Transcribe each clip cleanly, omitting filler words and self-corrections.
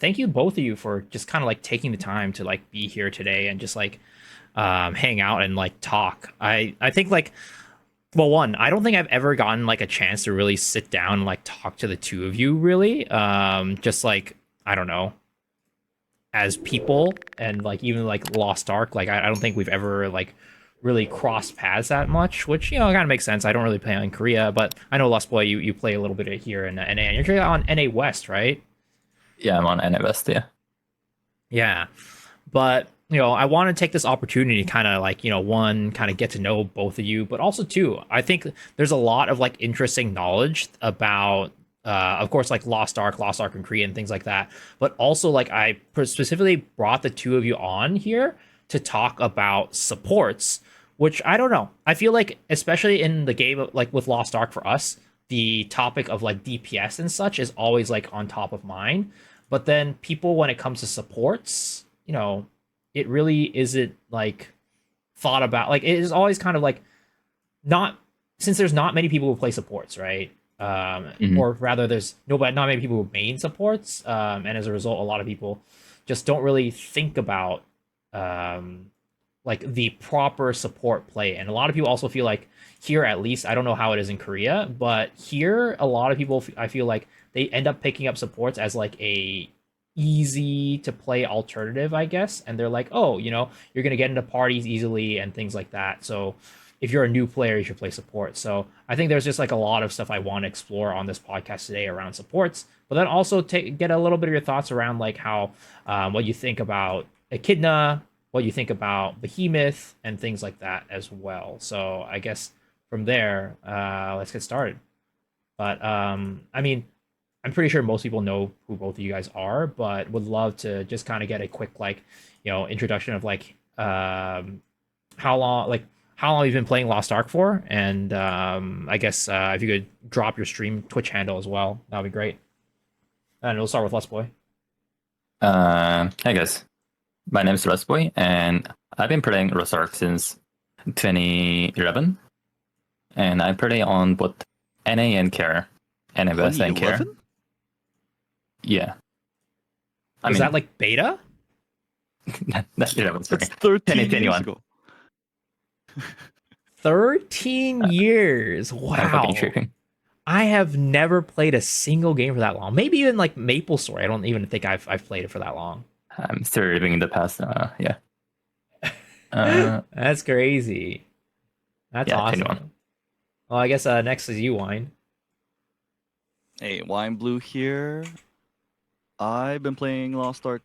thank you both of you for just kind of like taking the time to like be here today and just like hang out and like talk. I think like well, one, I don't think I've ever gotten like a chance to really sit down and like talk to the two of you really. Just like I don't know, as people and like even like Lost Ark, like I don't think we've ever like really crossed paths that much, which kind of makes sense. I don't really play in Korea, but I know LustBoy, you play a little bit of here in NA, and you're on NA West, right? Yeah, I'm on NFS, yeah. Yeah, but I want to take this opportunity to kind of like one kind of get to know both of you, but also two, I think there's a lot of like interesting knowledge about of course like Lost Ark in Korea and things like that, but also like I specifically brought the two of you on here to talk about supports, which I don't know, I feel like especially in the game like with Lost Ark for us, the topic of like DPS and such is always like on top of mind, but then people when it comes to supports, it really isn't like thought about. Like it is always kind of like not, since there's not many people who play supports, right? Hmm. Or rather, there's nobody, not many people who main supports, and as a result, a lot of people just don't really think about um, like the proper support play. And a lot of people also feel like here, at least, I don't know how it is in Korea, but here, a lot of people, I feel like they end up picking up supports as like a easy to play alternative, I guess. And they're like, oh, you're gonna get into parties easily and things like that. So if you're a new player, you should play support. So I think there's just like a lot of stuff I want to explore on this podcast today around supports, but then also get a little bit of your thoughts around like how what you think about Echidna, what you think about Behemoth, and things like that as well. So I guess from there, let's get started. But I mean, I'm pretty sure most people know who both of you guys are, but would love to just kind of get a quick like, introduction of like how long like how long you've been playing Lost Ark for, and I guess if you could drop your stream Twitch handle as well, that'd be great. And we'll start with LustBoy. Hey guys, my name is LustBoy, and I've been playing Lost Ark since 2011, and I play on both NA and Care, NFS and Care. 2011? Yeah, I Was that mean, like beta? that's 11, sorry. That's 13 years 2021. ago. 13 years. I'm fucking Wow. tripping. I have never played a single game for that long. Maybe even like Maple Story. I don't even think I've played it for that long. I'm still living in the past. Yeah. Uh, That's crazy. That's yeah, 21. awesome. Well, I guess next is you, Wine. Hey, Wineblue here. I've been playing Lost Ark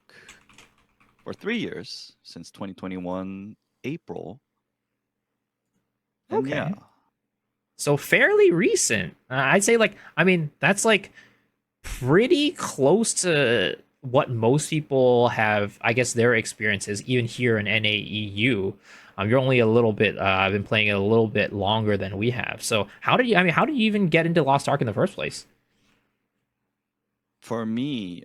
for 3 years, since 2021 April. And yeah, Okay. So fairly recent. I'd say like I mean that's like pretty close to what most people have. I guess their experiences even here in NAEU. You're only a little bit. I've been playing it a little bit longer than we have. So how did you? I mean, how did you even get into Lost Ark in the first place? for me,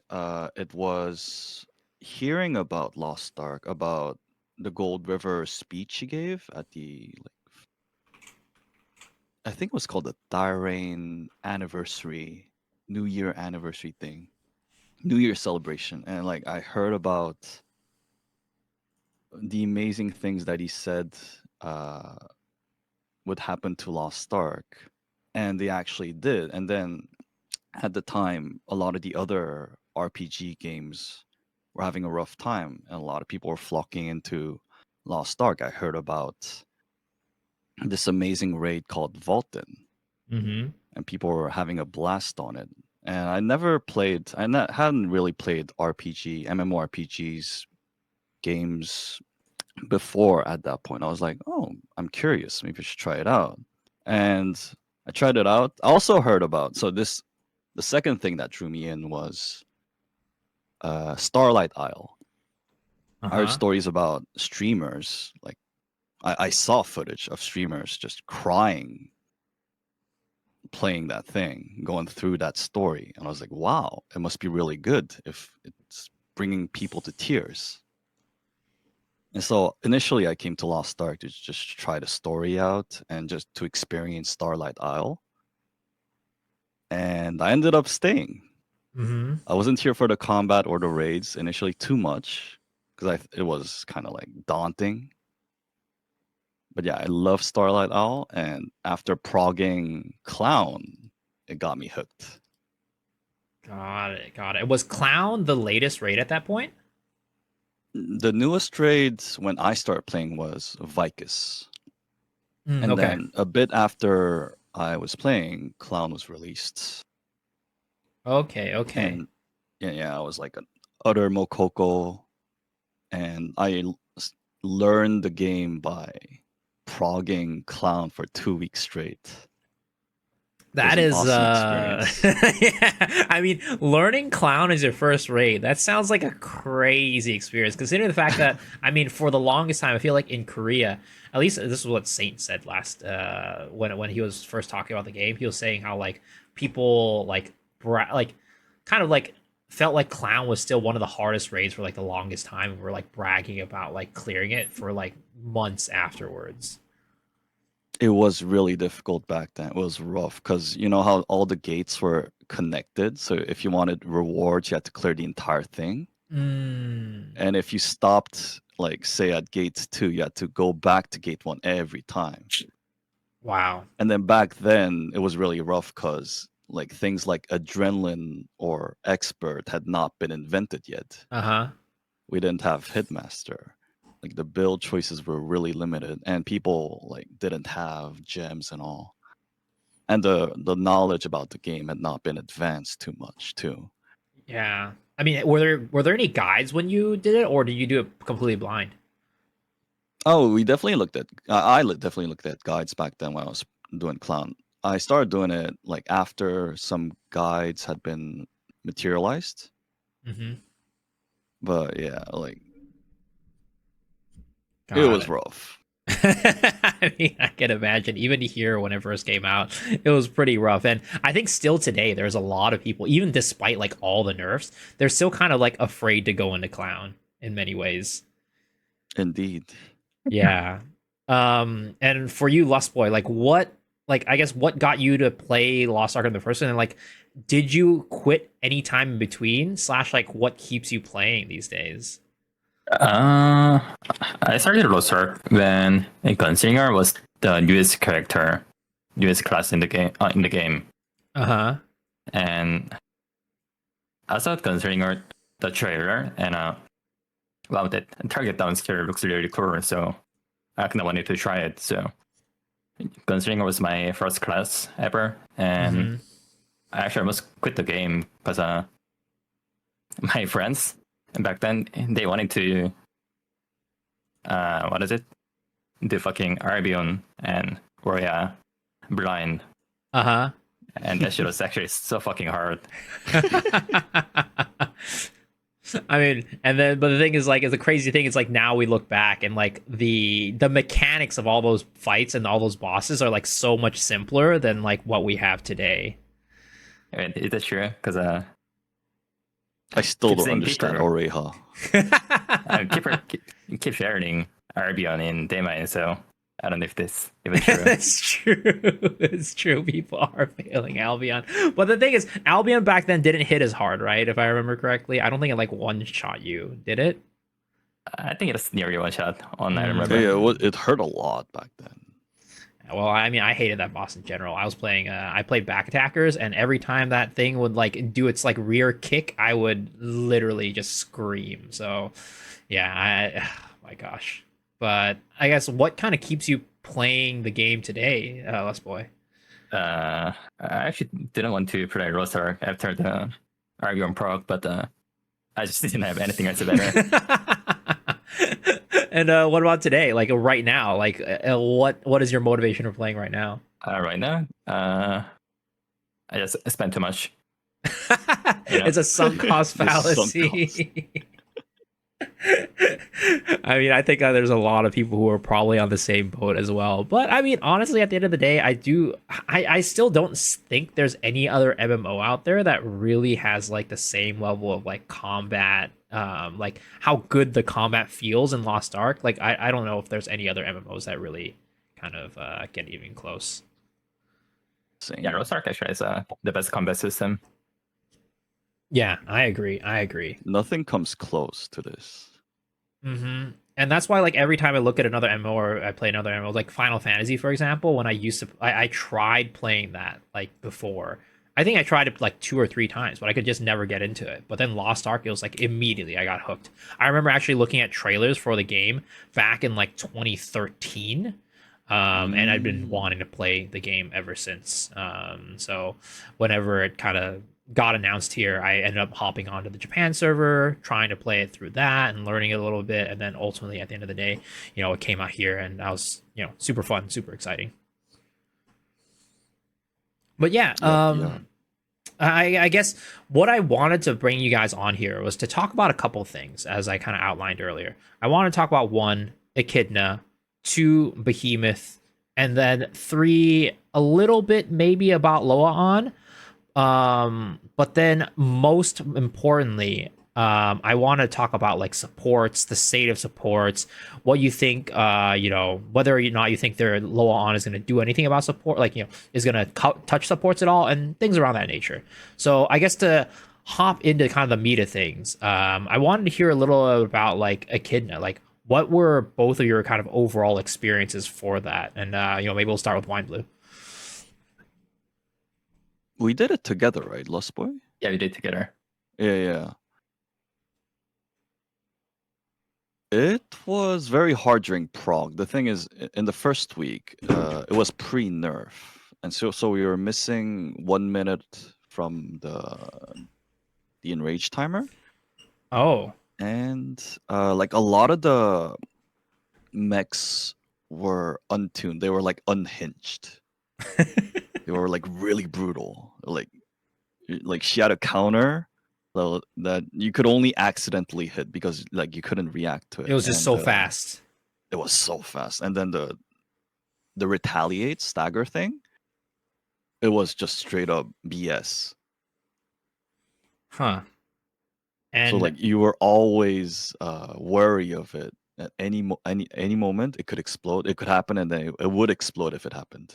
it was hearing about Lost Ark, about the Gold River speech he gave at the, like, I think it was called the Thyrain anniversary, New Year anniversary thing, New Year celebration. And like I heard about the amazing things that he said uh, would happen to Lost Ark, and they actually did. And then at the time, a lot of the other RPG games were having a rough time, and a lot of people were flocking into Lost Ark. I heard about this amazing raid called Vulcan, Mm-hmm. and people were having a blast on it. And I never played, hadn't really played RPG, MMORPGs games before at that point. I was like, oh, I'm curious. Maybe I should try it out. And I tried it out. I also heard about, the second thing that drew me in was Starlight Isle. Uh I heard huh. stories about streamers. Like, I saw footage of streamers just crying playing that thing, going through that story. And I was like, wow, it must be really good if it's bringing people to tears. And so initially, I came to Lost Ark to just try the story out and just to experience Starlight Isle. And I ended up staying. Mm-hmm. I wasn't here for the combat or the raids initially too much because it was kind of like daunting. But yeah, I love Starlight Owl, and after progging Clown, it got me hooked. Got it. Got it. Was Clown the latest raid at that point? The newest raids when I started playing was Vicus. And Okay. then a bit after I was playing, Clown was released. Okay. Okay. And yeah, I was like an utter Mokoko. And learned the game by progging Clown for 2 weeks straight. It was That an is awesome experience. yeah. I mean, learning Clown as your first raid, that sounds like a crazy experience, considering the fact that I mean, for the longest time, I feel like in Korea, at least this is what Saint said last when he was first talking about the game, he was saying how like people like like kind of like felt like Clown was still one of the hardest raids for like the longest time, and were like bragging about like clearing it for like months afterwards. It was really difficult back then. It was rough because you know how all the gates were connected. So if you wanted rewards, you had to clear the entire thing. Mm. And if you stopped, like say at gate 2, you had to go back to gate 1 every time. Wow. And then back then, it was really rough because like things like adrenaline or expert had not been invented yet. Uh-huh. We didn't have Hitmaster. Like the build choices were really limited, and people like didn't have gems and all. And the knowledge about the game had not been advanced too much too. Yeah. I mean, were there any guides when you did it, or did you do it completely blind? Oh, we definitely looked at. Definitely looked at guides back then when I was doing Clown. I started doing it like after some guides had been materialized. Mm-hmm. But yeah, like it Got was it. rough. I mean, I can imagine. Even here, when it first came out, it was pretty rough. And I think still today, there's a lot of people, even despite like all the nerfs, they're still kind of like afraid to go into Clown in many ways. Indeed. Yeah. And for you, LustBoy, like what, like I guess what got you to play Lost Ark in the first one, and like, did you quit any time in between? Slash, like, what keeps you playing these days? I started Berserk when Gunslinger was the newest character, newest class in the game. Uh huh. And I saw Gunslinger, the trailer, and wow, that target down scare looks really cool. So I kind of wanted to try it. So Gunslinger was my first class ever, and Mm-hmm. I actually almost quit the game because my friends back then they wanted to what is it? The fucking Arbion and Roya blind, Uh huh. and that shit was actually so fucking hard. I mean, and then, but the thing is, like, the crazy thing is, like, now we look back and like the mechanics of all those fights and all those bosses are like so much simpler than like what we have today. I mean, is that true? Because I still keep don't seeing understand people, Oreha. keep sharing Arbion in Daemon, so I don't know if this even true. It's true. It's true. People are failing Albion, but the thing is, Albion back then didn't hit as hard, right? If I remember correctly, I don't think it like one shot you. Did it? I think it's nearly one shot on. I Mm. Yeah, remember. it hurt a lot back then. Well, I mean, I hated that boss in general. I was playing, I played back attackers, and every time that thing would like do its like rear kick, I would literally just scream. So, yeah, oh my gosh. But I guess what kind of keeps you playing the game today, LustBoy? I actually didn't want to play Rosar after the Arbion Prog, but I just didn't have anything else better. And what about today? Like right now, like what is your motivation for playing right now? Right now, I just spent too much. You know? It's a sunk cost The sunk cost. fallacy. I mean, I think there's a lot of people who are probably on the same boat as well. But I mean, honestly, at the end of the day, I still don't think there's any other MMO out there that really has like the same level of like combat, like how good the combat feels in Lost Ark. Like, I don't know if there's any other MMOs that really kind of get even close. Same. Yeah, Rosark actually has the best combat system. Yeah, I agree. I agree. Nothing comes close to this. And that's why, like, every time I look at another MMO or I play another MMO, like Final Fantasy, for example, when I used to, I tried playing that like before. I think I tried it like 2 or 3 times, but I could just never get into it. But then Lost Ark, it was like immediately I got hooked. I remember actually looking at trailers for the game back in like 2013, and I'd been Mm. wanting to play the game ever since. So whenever it kind of got announced here, I ended up hopping onto the Japan server, trying to play it through that and learning it a little bit. And then ultimately, at the end of the day, it came out here, and that was, super fun, super exciting. But yeah, Yep, yeah. I guess what I wanted to bring you guys on here was to talk about a couple things, as I kind of outlined earlier. I want to talk about one, Echidna, two, Behemoth, and then three, a little bit maybe about LOA On. But then most importantly, I want to talk about like supports, the state of supports, what you think, whether or not you think their LOA On is going to do anything about support, like, is going to touch supports at all, and things around that nature. So I guess to hop into kind of the meat of things, I wanted to hear a little about like Echidna, like what were both of your kind of overall experiences for that, and maybe we'll start with Wineblue. We did it together, right, LustBoy? Yeah, we did together. Yeah, yeah. It was very hard during Prague. The thing is, in the first week, it was pre-nerf, and so we were missing 1 minute from the enrage timer, Oh. and like a lot of the mechs were untuned. They were like unhinged. They were like really brutal. Like she had a counter that you could only accidentally hit because like you couldn't react to it. It was just And so fast. it was so fast. And then the retaliate stagger thing, it was just straight up BS. Huh. So And like you were always wary of it. At any moment, it could explode. It could happen, and then it would explode if it happened.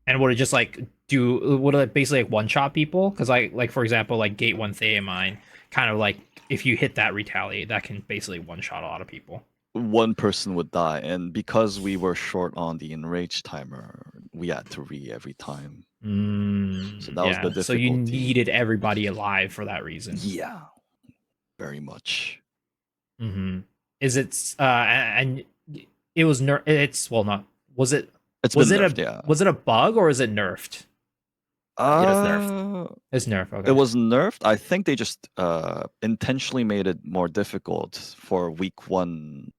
would it just like would it basically like one shot people? Because like for example, like Gate 1 Theamine, kind of like if you hit that retaliate, that can basically one shot a lot of people. One person would die, and because we were short on the enrage timer, we had to every time. So that was the Yeah. So you difficulty. needed everybody alive for that reason. Yeah, very much. Is it and it was it's well not was it It's was been it nerfed, a yeah. was it a bug or is it nerfed? It was nerfed. It's nerfed. Okay. It was nerfed. I think they just intentionally made it more difficult for week one,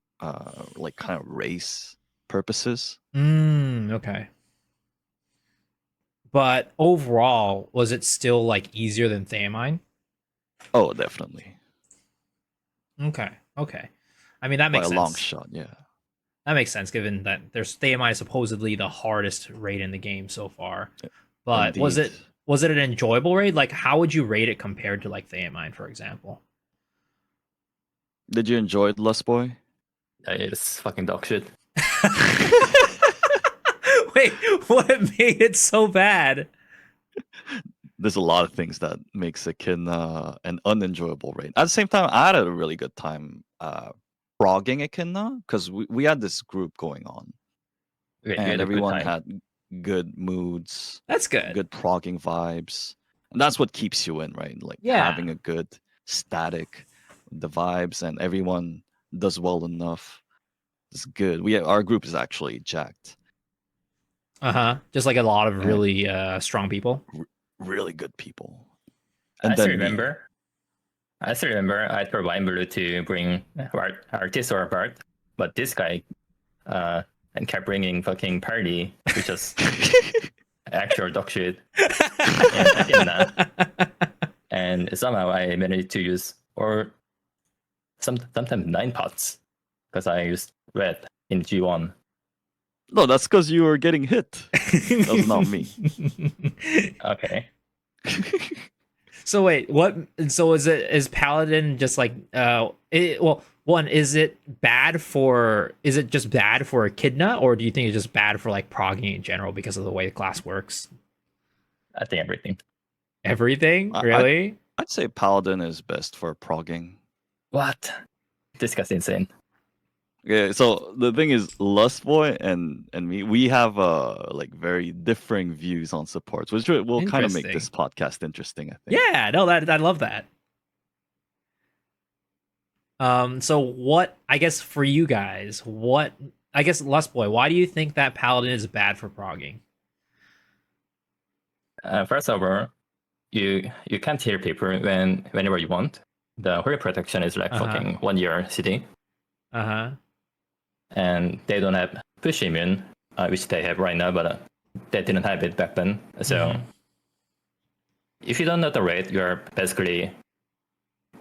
like kind of race purposes. Okay. But overall, was it still like easier than Theamine? Oh, definitely. Okay. Okay. I mean, that By makes a long sense. shot, yeah. That makes sense given that there's Theamine is supposedly the hardest raid in the game so far. But was Indeed. it an enjoyable raid? Like how would you rate it compared to like Theamine, for example? Did you enjoy it, LustBoy? It's fucking dog shit. Wait, what made it so bad? There's a lot of things that makes Echidna an unenjoyable raid. At the same time, I had a really good time progging Echidna because we had this group going on, We and had a good everyone time. had good moods, That's good. good progging vibes, and that's what keeps you in, right? Like Yeah. having a good static, the vibes, and everyone does well enough. It's good. Our group is actually jacked. Just like a lot of And really strong people. really good people. I And still then me. remember. I still remember I told Wineblue to bring artist or part, but this guy and kept bringing fucking party, which is actual dog shit. And somehow I managed to use sometimes 9 pots because I used red in G1. No, that's because you were getting hit. That was not me. Okay. So wait, what? So is Paladin just like one, is it just bad for Echidna, or do you think it's just bad for like progging in general because of the way the class works? I think everything. Everything, I- really? I'd say Paladin is best for progging. What? This guy's insane. Yeah, so the thing is, LustBoy and me, we have like very differing views on supports, which will kind of make Interesting. this podcast interesting, I think. Yeah, no, that I love that. So what? I guess for you guys, what? I guess LustBoy, why do you think that Paladin is bad for progging? First of all, you can't heal people whenever you want. The Holy Protection is like fucking 1 year CD, Uh huh. and they don't have push immune, which they have right now, but they didn't have it back then. So if you don't know the rate, you're basically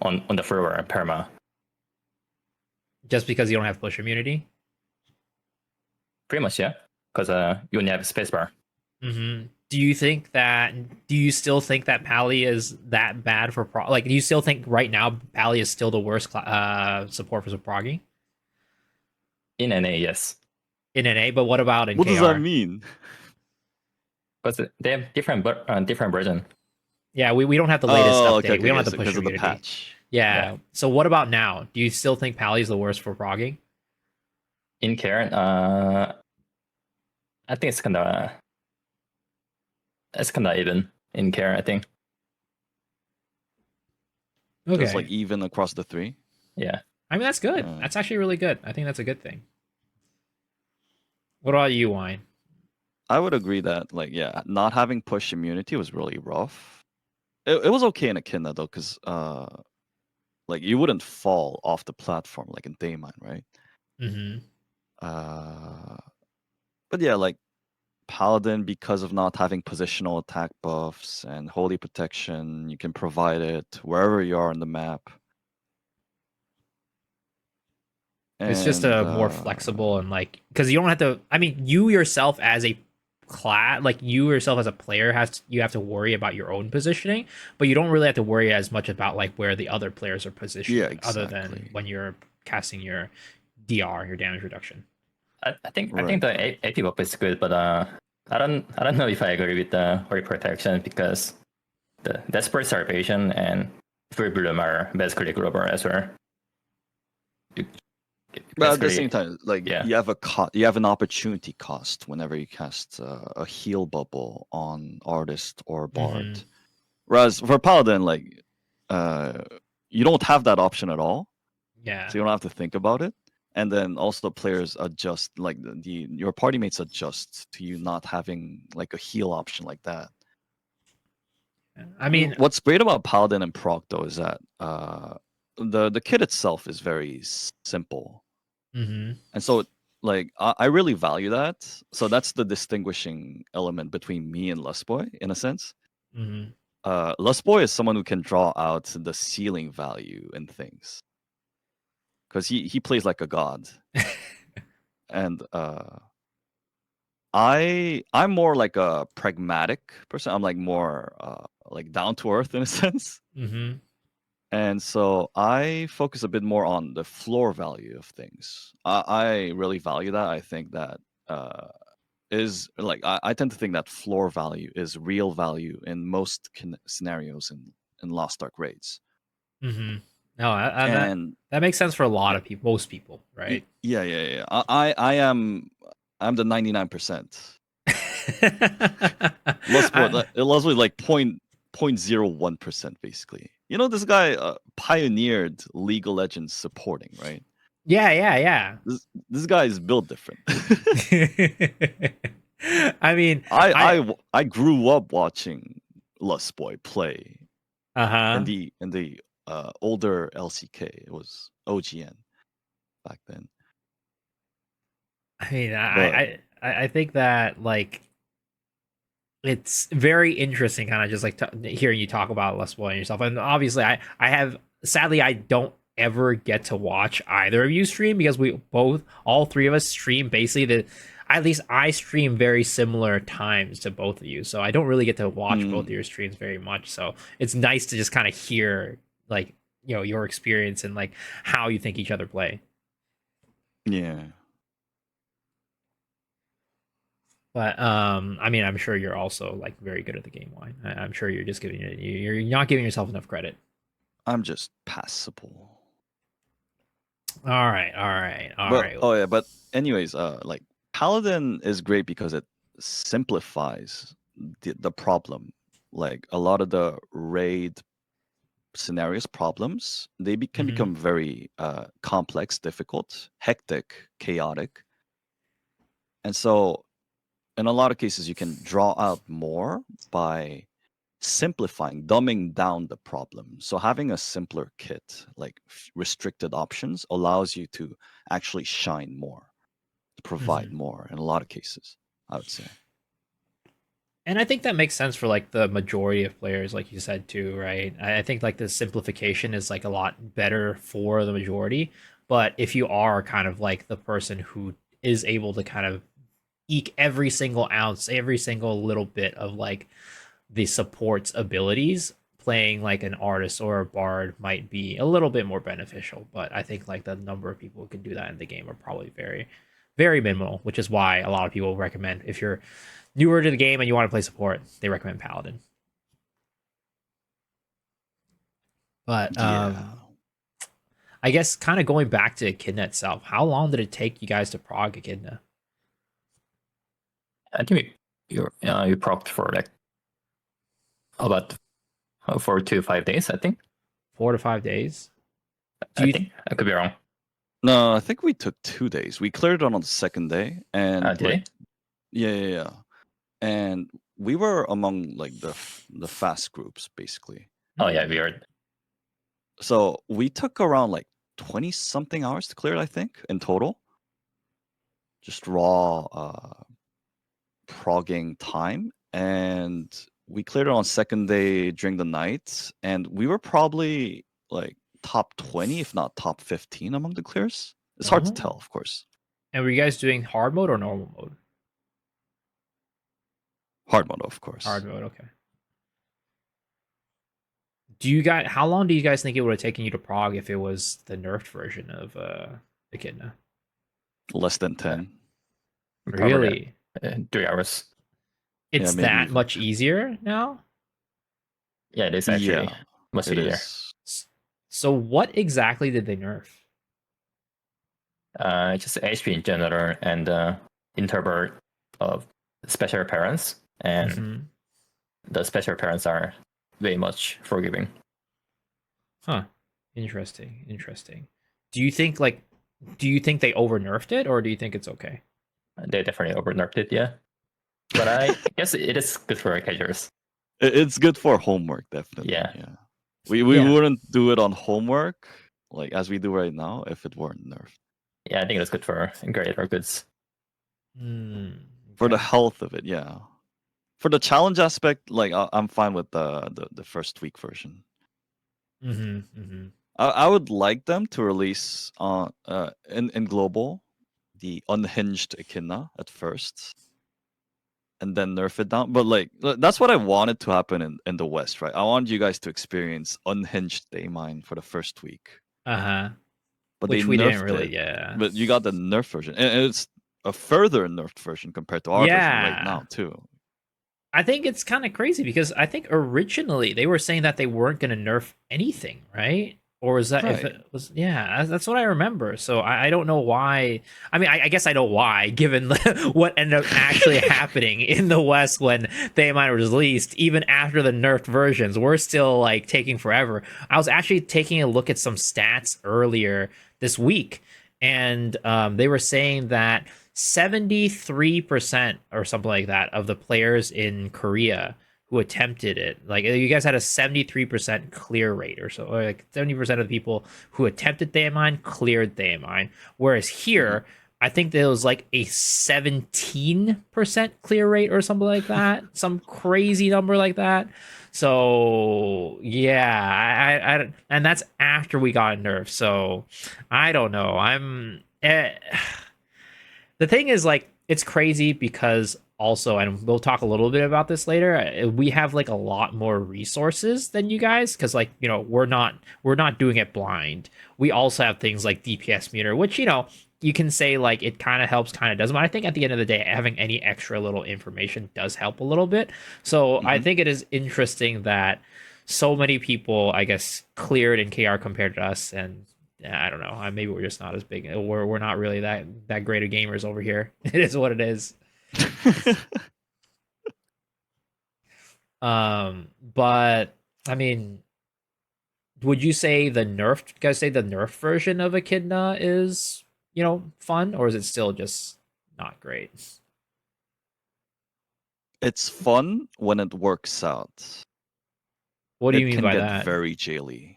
on the floor perma. Just because you don't have push immunity. Pretty much, yeah, because you only have spacebar. Do you think that? Do you still think that Pally is that bad for prog? Like, do you still think right now Pally is still the worst support for progging In NA, yes. in NA? But what about in What KR? does that mean? Because they have different version. Yeah, we don't have the latest update. Okay, we don't have the so push because of the immunity. patch. Yeah. So what about now? Do you still think Pally is the worst for progging? In care, I think it's kind of even in care, I think. Okay. Just like even across the three. Yeah. I mean, that's good. That's actually really good. I think that's a good thing. What about you, Wine? I would agree that, like, yeah, not having push immunity was really rough. It was okay in Echidna though, because like you wouldn't fall off the platform like in Daemon, right? But yeah, like Paladin, because of not having positional attack buffs and holy protection, you can provide it wherever you are on the map. It's just And, a more flexible and like because you don't have to. I mean, you yourself as a class, like you yourself as a player, you have to worry about your own positioning, but you don't really have to worry as much about like where the other players are positioned, yeah, other exactly. than when you're casting your DR, your damage reduction. I think Right. the AP buff is good, but I don't know if I agree with the Holy Protection because the Desperate Starvation and Free Bloom are basically global as well. But at the same time, like yeah. you have an opportunity cost whenever you cast a heal bubble on artist or bard. Whereas for paladin, like you don't have that option at all. Yeah. So you don't have to think about it. And then also the players adjust, like your party mates adjust to you not having like a heal option like that. I mean, what's great about paladin and prog though is that the kit itself is very simple. And so like I really value that. So that's the distinguishing element between me and LustBoy in a sense. LustBoy is someone who can draw out the ceiling value in things because he plays like a god. And I'm more like a pragmatic person. I'm like more like down to earth in a sense. And so I focus a bit more on the floor value of things. I really value that. I think that is like I tend to think that floor value is real value in most scenarios in Lost Ark raids. No, and that makes sense for a lot of people, most people, right? Yeah. I'm the 99%. Lost was like 0.01% basically. You know, this guy pioneered League of Legends supporting, right? Yeah. This guy is built different. I mean, I grew up watching LustBoy play. In the older LCK, it was OGN back then. I mean, I think that like it's very interesting, kind of just like hearing you talk about LustBoy and yourself. And obviously, I have sadly I don't ever get to watch either of you stream because all three of us stream basically at least I stream very similar times to both of you, so I don't really get to watch both of your streams very much. So it's nice to just kind of hear like your experience and like how you think each other play. Yeah. But I mean, I'm sure you're also like very good at the game, Wine. I'm sure you're just giving it. You're not giving yourself enough credit. I'm just passable. All right, all right, all But right. oh yeah, but anyways, like Paladin is great because it simplifies the problem. Like a lot of the raid scenarios problems, can Mhm. become very complex, difficult, hectic, chaotic. And so in a lot of cases you can draw out more by simplifying, dumbing down the problem. So having a simpler kit, like restricted options, allows you to actually shine more, to provide Mhm. more in a lot of cases, I would say. And I think that makes sense for like the majority of players, like you said too, right? I think like the simplification is like a lot better for the majority. But if you are kind of like the person who is able to kind of eke every single ounce, every single little bit of like the support's abilities, playing like an artist or a bard might be a little bit more beneficial. But I think like the number of people who can do that in the game are probably very, very minimal, which is why a lot of people recommend if you're newer to the game and you want to play support, they recommend Paladin. But Yeah. I guess kind of going back to Echidna itself, how long did it take you guys to prog Echidna? I think you propped for like about 4 to 5 days. I think. 4 to 5 days. Do I you? think I could be wrong. No, I think we took 2 days. We cleared it on the second day, and Did I? yeah. And we were among like the fast groups basically. Oh yeah, weird. So we took around like 20 something hours to clear it, I think, in total. Just raw progging time. And we cleared it on second day during the night. And we were probably like top 20, if not top 15 among the clears. It's hard to Oh. tell, of course. And were you guys doing hard mode or normal mode? Hard mode, of course. Hard mode. Okay. Do you guys? How long do you guys think it would have taken you to prog if it was the nerfed version of Echidna? Less than Uh, 10. Really? 3 hours. It's Maybe that even. much easier now? Yeah, it is actually Yeah, much it easier. is. So what exactly did they nerf? Just HP in general and interval of special appearance, and Mhm. the special appearance are way much forgiving. Huh. Interesting. Interesting. Do you think like do you think they over nerfed it or do you think it's okay? They definitely over nerfed it, yeah. But I guess it is good for casuals. It's good for homework, definitely. Yeah. Yeah. We Yeah. wouldn't do it on homework like as we do right now if it weren't nerfed. Yeah, I think it's good for grade or goods. Hmm. For the Okay. health of it, yeah. For the challenge aspect, like I'm fine with the first week version. Mhm. Mhm. I would like them to release in global the unhinged Echidna at first, and then nerf it down. But like that's what I wanted to happen in the West, right? I wanted you guys to experience unhinged Daymine for the first week, Uh-huh. but they Which we didn't nerfed really, it. yeah. But you got the nerf version, and it's a further nerfed version compared to our version right Yeah. now too. I think it's kind of crazy because I think originally they were saying that they weren't going to nerf anything, right? Or was that if Right. it was? Yeah, that's what I remember. So I don't know why. I mean, I guess I know why, given what ended up actually happening in the West when they might have released, even after the nerfed versions, we're still like taking forever. I was actually taking a look at some stats earlier this week, and they were saying that 73% or something like that of the players in Korea who attempted it, like you guys had a 73% clear rate or so, or like 70% of the people who attempted Daemon cleared Daemon. Whereas Mhm. here, I think there was like a 17% clear rate or something like that, some crazy number like that. So yeah, and that's after we got nerfed. So I don't know. The thing is, like, it's crazy because also, and we'll talk a little bit about this later, we have like a lot more resources than you guys because like we're not doing it blind. We also have things like DPS meter, which you can say like it kind of helps, kind of doesn't. But I think at the end of the day, having any extra little information does help a little bit. So I think it is interesting that so many people, I guess, cleared in KR compared to us, and I don't know. Maybe we're just not as big. We're not really that great of gamers over here. It is what it is. But I mean, would you say the nerfed? You guys say the nerfed version of Echidna is fun, or is it still just not great? It's fun when it works out. What do you It mean can by get that? very jaily.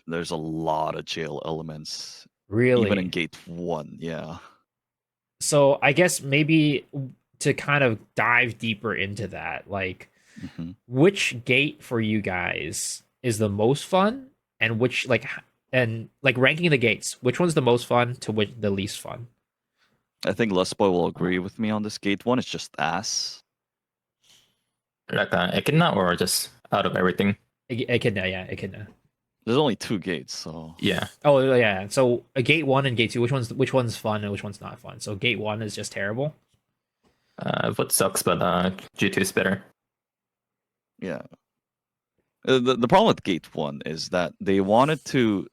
There's a lot of jail elements, Really? even in Gate 1. Yeah. So I guess maybe to kind of dive deeper into that, like hmm which gate for you guys is the most fun, and which ranking the gates, which one's the most fun to which the least fun? I think LustBoy will agree with me on this. Gate 1 is just ass. Like Echidna or just out of everything? Echidna, yeah, Echidna. There's only 2 gates, so Yeah. Oh yeah. So a gate 1 and gate 2, which one's fun and which one's not fun? So gate 1 is just terrible. What sucks, but G2 is better. yeah. The problem with Gate 1 is that they wanted to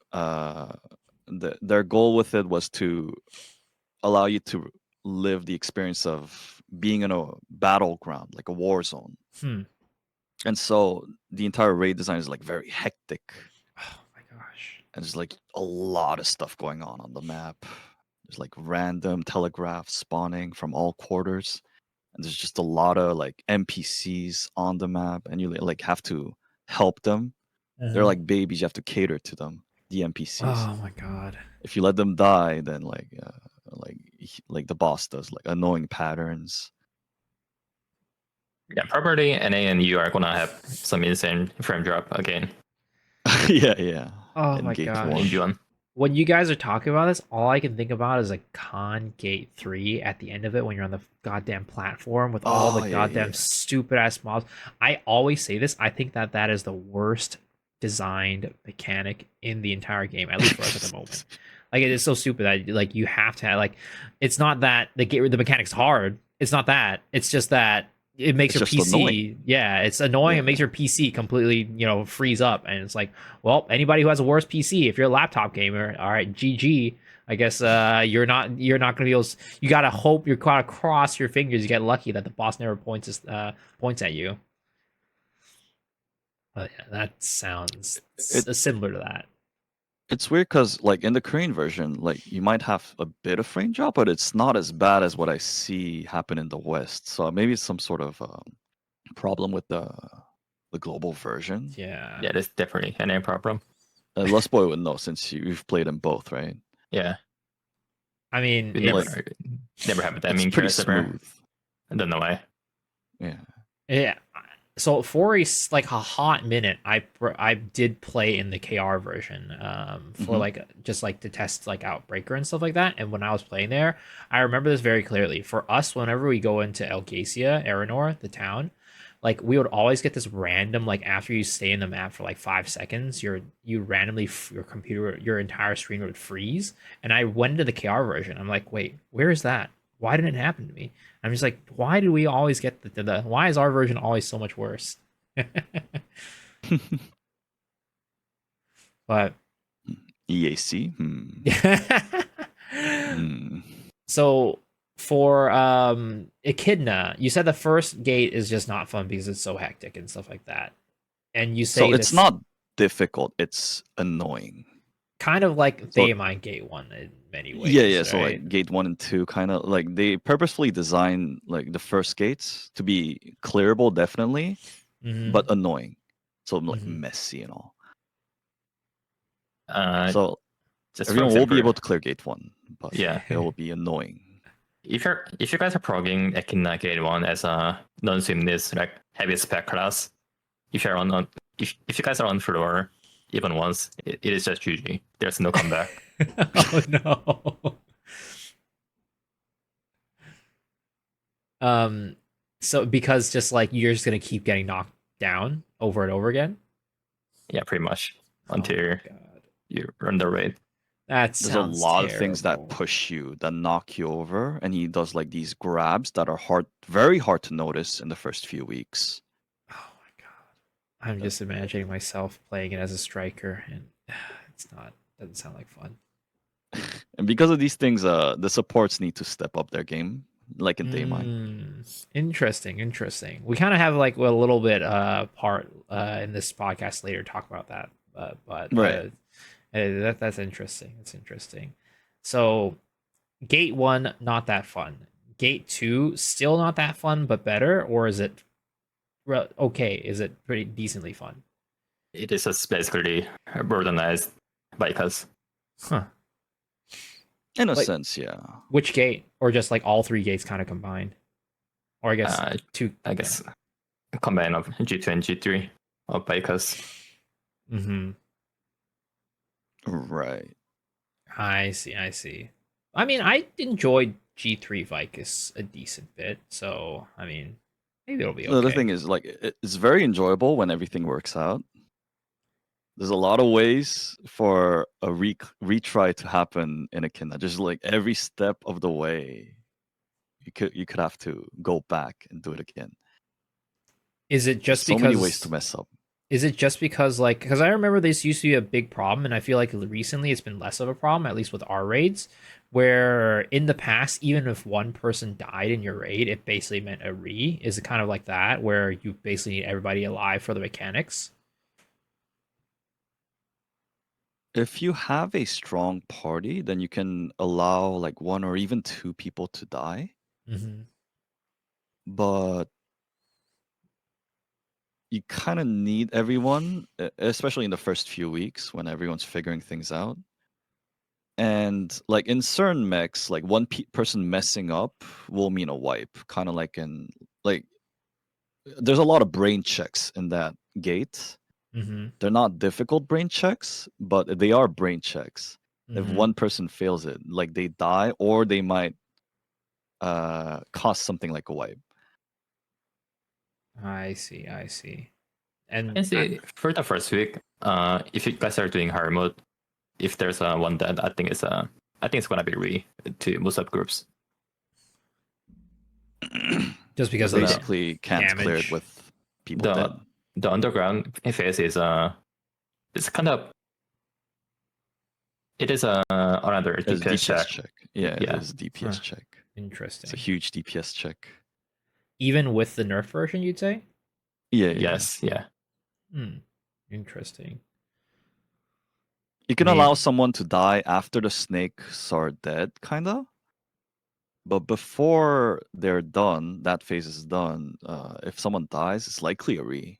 their goal with it was to allow you to live the experience of being in a battleground, like a war zone. Hmm. And so the entire raid design is like very hectic, Oh my gosh. and there's like a lot of stuff going on the map. There's like random telegraph spawning from all quarters, and there's just a lot of like NPCs on the map, and you like have to help them. They're like babies; you have to cater to them. The NPCs. Oh my god. If you let them die, then like the boss does like annoying patterns. Yeah, probably NA and U are gonna have some insane frame drop again yeah. Oh In my Gate gosh. in 1. G1. When you guys are talking about this, all I can think about is like con gate 3 at the end of it when you're on the goddamn platform with all the Oh goddamn yeah. stupid ass mobs. I always say this. I think that is the worst designed mechanic in the entire game, at least for us at the moment. Like it is so stupid that like you have to have, like it's not that the mechanic's hard. It's not that. It's just that it makes It's your just PC. annoying. Yeah, it's annoying. Yeah. It makes your PC completely, freeze up, and it's like, well, anybody who has a worse PC, if you're a laptop gamer, all right, GG. I guess you're not gonna be able to, you gotta hope, you gotta cross your fingers, you get lucky that the boss never points at you. But yeah, that sounds It similar to that. it's weird because like in the Korean version, like you might have a bit of frame drop, but it's not as bad as what I see happen in the West. So maybe it's some sort of problem with the global version. Yeah. Yeah, that's definitely an NA problem. LustBoy would know since you've played them both, right? Yeah, I mean, we it's never have that It's mean pretty curse ever. smooth. I don't know why. Yeah. yeah. So for like a hot minute, I did play in the KR version for Mhm. like just like to test like Outbreaker and stuff like that. And when I was playing there, I remember this very clearly. For us, whenever we go into Elgacia, Aranor, the town, like we would always get this random, like after you stay in the map for like 5 seconds, you randomly your computer, your entire screen would freeze. And I went into the KR version. I'm like, wait, where is that? Why didn't it happen to me? I'm just like, why do we always get the why is our version always so much worse? But EAC. so for Echidna, you said the first gate is just not fun because it's so hectic and stuff like that. And you say So it's this not difficult. It's annoying. kind of like So Theamine Gate 1 in many ways. yeah. So right? like Gate 1 and 2, kind of like they purposefully design like the first gates to be clearable, definitely, Mhm, but annoying. So like mhm. messy and all. Uh, So just everyone for will be example, able to clear Gate 1, but yeah, it will be annoying. if you guys are progging Echidna Gate 1 as a non-swimness like heavy spec class, if you're if you guys are on floor even once, it is just GG. There's no comeback. Oh no. Um, So because just like you're just gonna keep getting knocked down over and over again. Yeah, pretty much Oh until my god, you run the raid. that There's a sounds lot of things that terrible. push you, that knock you over, and he does like these grabs that are very hard to notice in the first few weeks. Oh my god, I'm just imagining myself playing it as a striker, and it's not. Doesn't sound like fun. And because of these things, the supports need to step up their game, like in Daymine. Interesting, interesting. We kind of have like a little bit part in this podcast later talk about that, but Right. that's interesting. It's interesting. So gate 1 not that fun. Gate 2 still not that fun, but better, or is it okay? Is it pretty decently fun? It is just basically burdenized bikers. Huh. In a Like sense, yeah. which gate, or just like all 3 gates kind of combined, or I guess two. I guess a combine of G2 and G3 of bikers. Mm-hmm. Right. I see. I see. I mean, I enjoyed G3 Vicus a decent bit, so I mean, maybe it'll be The other okay. thing is, like, it's very enjoyable when everything works out. There's a lot of ways for a retry to happen in Echidna. Just like every step of the way, you could have to go back and do it again. Is it There's just so many ways to because? mess up. Is it just because like because I remember this used to be a big problem, and I feel like recently it's been less of a problem, at least with our raids, where in the past, even if one person died in your raid, it basically meant a re. Is it kind of like that, where you basically need everybody alive for the mechanics? If you have a strong party, then you can allow like 1 or even 2 people to die. Mm-hmm. But you kind of need everyone, especially in the first few weeks when everyone's figuring things out. And like in certain mechs, like one person messing up will mean a wipe. Kind of like in like there's a lot of brain checks in that gate. Mm-hmm. They're not difficult brain checks, but they are brain checks. If Mm-hmm. one person fails it, like they die, or they might cost something like a wipe. I see. I see. I And can say for the first week, if you guys are doing hard mode, if there's one dead, I think it's gonna be re to most subgroups. just You because of the basically can't clear it damage. with people dead. The underground phase is it's kind of it is another It's DPS DPS check. check. Yeah, it Yeah. is DPS Huh. check. It's a Interesting. huge DPS check. Even with the nerf version, you'd say? Yeah, Yes. Yeah. Hmm. Interesting. you can allow Maybe. someone to die after the snakes are dead, kinda. But before they're done, that phase is done. If someone dies, it's likely a re.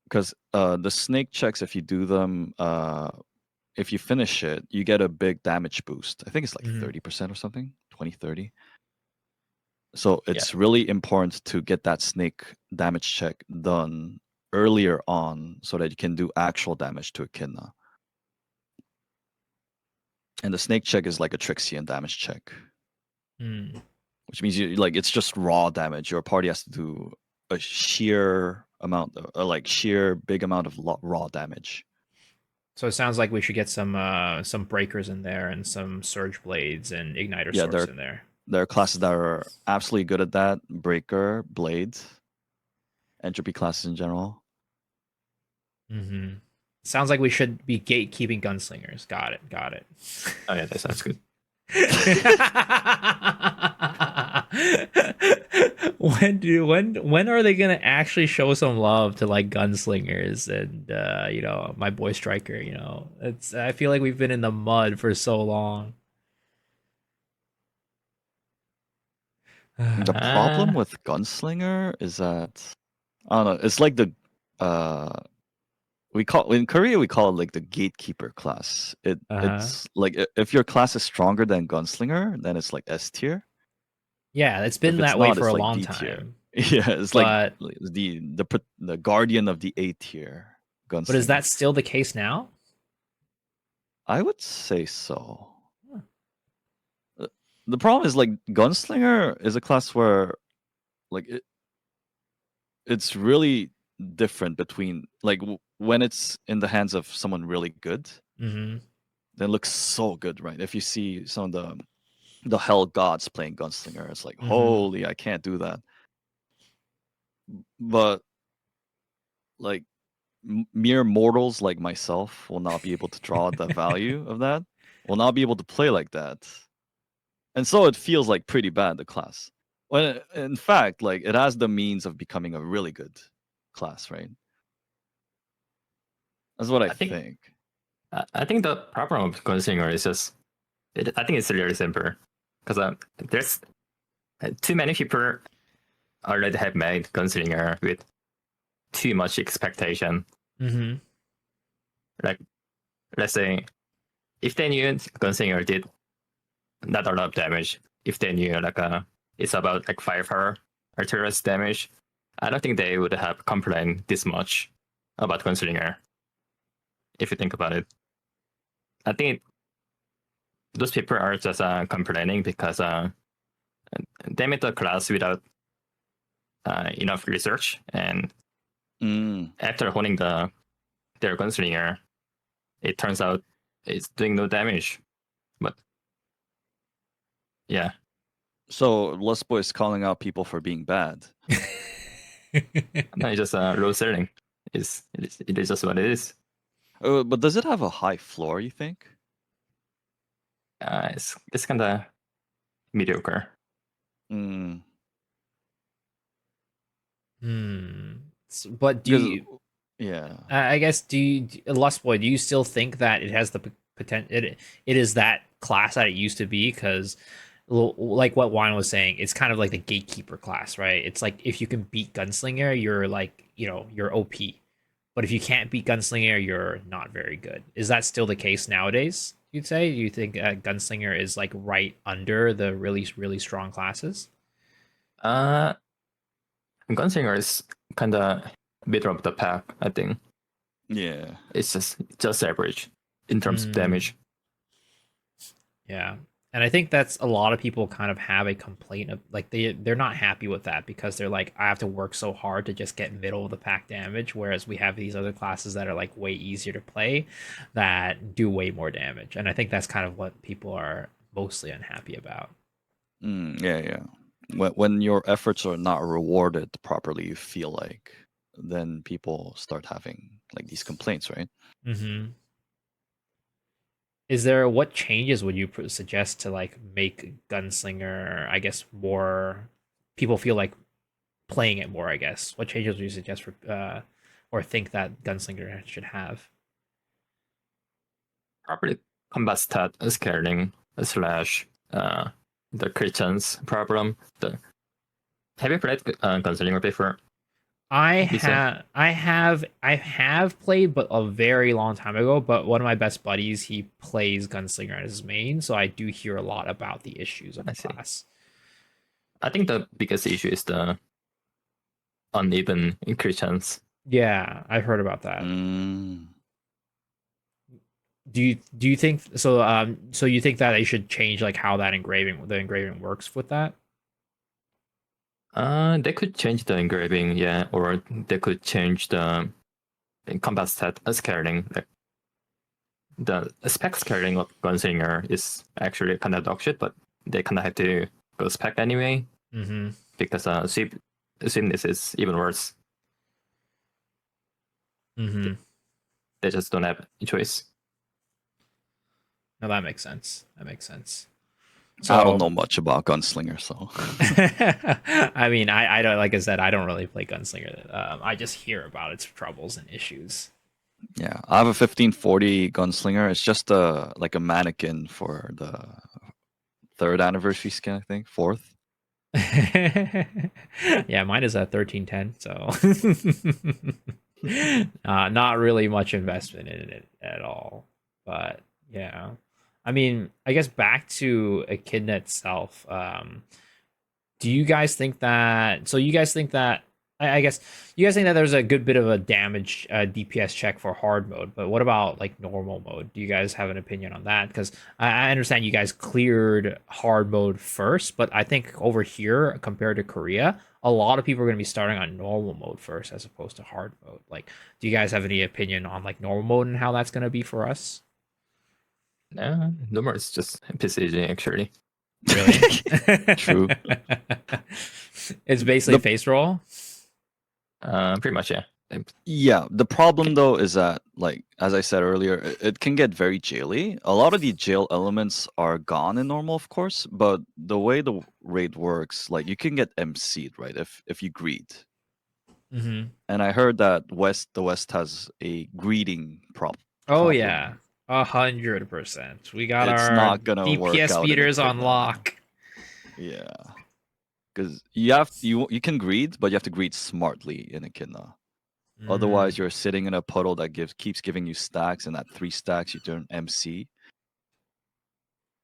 Because the snake checks, if you do them, if you finish it, you get a big damage boost. I think it's like Mhm. 30% or something, 20, 30. So Yeah. it's really important to get that snake damage check done earlier on so that you can do actual damage to Echidna. And the snake check is like a Trixian damage check, Hmm. which means you like it's just raw damage. Your party has to do a sheer amount, like sheer big amount of raw damage. So it sounds like we should get some breakers in there and some surge blades and igniter Yeah, swords in there. there are classes that are absolutely good at that. Breaker, Blade, Entropy classes in general. Mm-hmm. Sounds like we should be gatekeeping gunslingers. Got it. Got it. Oh yeah, that sounds good. when are they gonna actually show some love to like gunslingers and my boy striker? It's I feel like we've been in the mud for so long. The problem with Gunslinger is that I don't know. It's like the uh in Korea we call it like the gatekeeper class. Uh-huh. It's like if your class is stronger than Gunslinger, then it's like S tier. Yeah, it's If been it's that way not, for it's a like long D tier. time. Yeah, it's like But the guardian of the A tier is Gunslinger. that still the case now? I would say so. Huh. The problem is like Gunslinger is a class where like it's really different between like when it's in the hands of someone really good, Mm-hmm. then it looks so good, right? If you see some of the hell gods playing Gunslinger, it's like, Mm-hmm. holy, I can't do that. But like mere mortals like myself will not be able to draw the value of that, will not be able to play like that. And so it feels like pretty bad, the class. When in fact, like it has the means of becoming a really good class, right? That's what I I think think. I think the problem of Gunslinger is just I think it's really simple because there's too many people already have made Gunslinger with too much expectation. Mm-hmm. Like let's say if they knew Gunslinger did not a lot of damage, if they knew like it's about like 5 arterial damage, I don't think they would have complained this much about Gunslinger. If you think about it, I think those people are just complaining because they made the class without enough research, and after honing their Gunslinger, it turns out it's doing no damage. But yeah, So LustBoy is calling out people for being bad. no, it's just low selling. It is just what it is. But does it have a high floor, you think? It's kind of mediocre. Mm. But do Because, you? yeah. I guess Lustboy, do you still think that it has the potential? It is that class that it used to be because, like what Juan was saying, it's kind of like the gatekeeper class, right? It's like if you can beat Gunslinger, you're like you're OP, but if you can't beat Gunslinger, you're not very good. Is that still the case nowadays? You'd say? Do you think Gunslinger is like right under the really strong classes? Uh, Gunslinger is kind of middle of the pack. I think Yeah. it's just average in terms of damage. Yeah. And I think that's a lot of people kind of have a complaint of like they're not happy with that because they're like, I have to work so hard to just get middle of the pack damage, whereas we have these other classes that are like way easier to play that do way more damage. And I think that's kind of what people are mostly unhappy about. Yeah. When your efforts are not rewarded properly, you feel like then people start having like these complaints, right? Mm-hmm. Is there what changes would you suggest to like make Gunslinger, I guess, more people feel like playing it more, I guess? What changes would you suggest for or think that Gunslinger should have? Properly combat stat scaling slash the Christian's problem. Have you played Gunslinger before? Miso? I have played, but a very long time ago. But one of my best buddies, he plays Gunslinger as his main, so I do hear a lot about the issues of I the see. class. I think the biggest issue is the uneven Christians. Yeah, I've heard about that. Mm. Do you think so? So you think that they should change like how that the engraving works with that? They could change the engraving, yeah, or they could change the combat stat scaling. Like the spec scaling of Gunslinger is actually kind of dog shit, but they kind of have to go spec anyway Mm-hmm. because swiftness is even worse. Mm-hmm. They just don't have a choice. No, that makes sense. That makes sense. I don't So, know much about Gunslinger, so I mean, I don't like I said, I don't really play Gunslinger. I just hear about its troubles and issues. yeah. I have a 1540 Gunslinger. It's just like a mannequin for the third anniversary skin, I think, fourth. Yeah, mine is a 1310, so not really much investment in it at all. But yeah, I mean, I guess back to Echidna itself. Do you guys think that? So you guys think that I guess you guys think that there's a good bit of a damage DPS check for hard mode, but what about like normal mode? Do you guys have an opinion on that? Because I understand you guys cleared hard mode first, but I think over here compared to Korea, a lot of people are going to be starting on normal mode first as opposed to hard mode. Like, do you guys have any opinion on like normal mode and how that's going to be for us? No more. It's just PCG actually. Really? True. It's basically The- face roll. Pretty much, yeah. Yeah, the problem though is that, like as I said earlier, it can get very jaily. A lot of the jail elements are gone in normal, of course, but the way the raid works, like you can get MC'd, right? If you greed. Mm-hmm. And I heard that the West has a greeting Oh problem. yeah, 100%. We got It's our not gonna work DPS out in meters on Echidna. lock. Yeah, because you can greed, but you have to greed smartly in Echidna. Otherwise, Mm, you're sitting in a puddle that keeps giving you stacks, and at 3 stacks, you turn MC.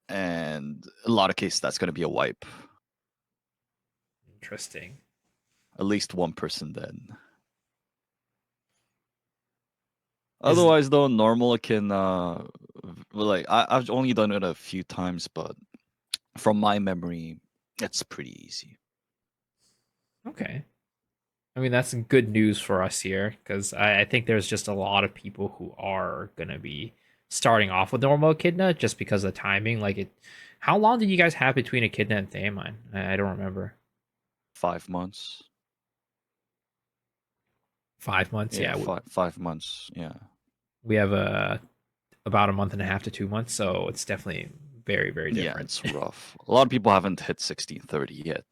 And a lot of cases, that's going to be a wipe. interesting. At least one person dead. Is- Otherwise, though, normal can like I've only done it a few times, but from my memory, it's pretty easy. Okay. I mean, that's good news for us here because I think there's just a lot of people who are gonna be starting off with normal echidna just because of the timing. Like it, how long did you guys have between echidna and Thamine? I don't remember. 5 months. 5 months. Yeah, Yeah, 5 months. Yeah. we have about a month and a half to 2 months, so it's definitely very very Yeah, different. it's rough. A lot of people haven't hit 1630 yet.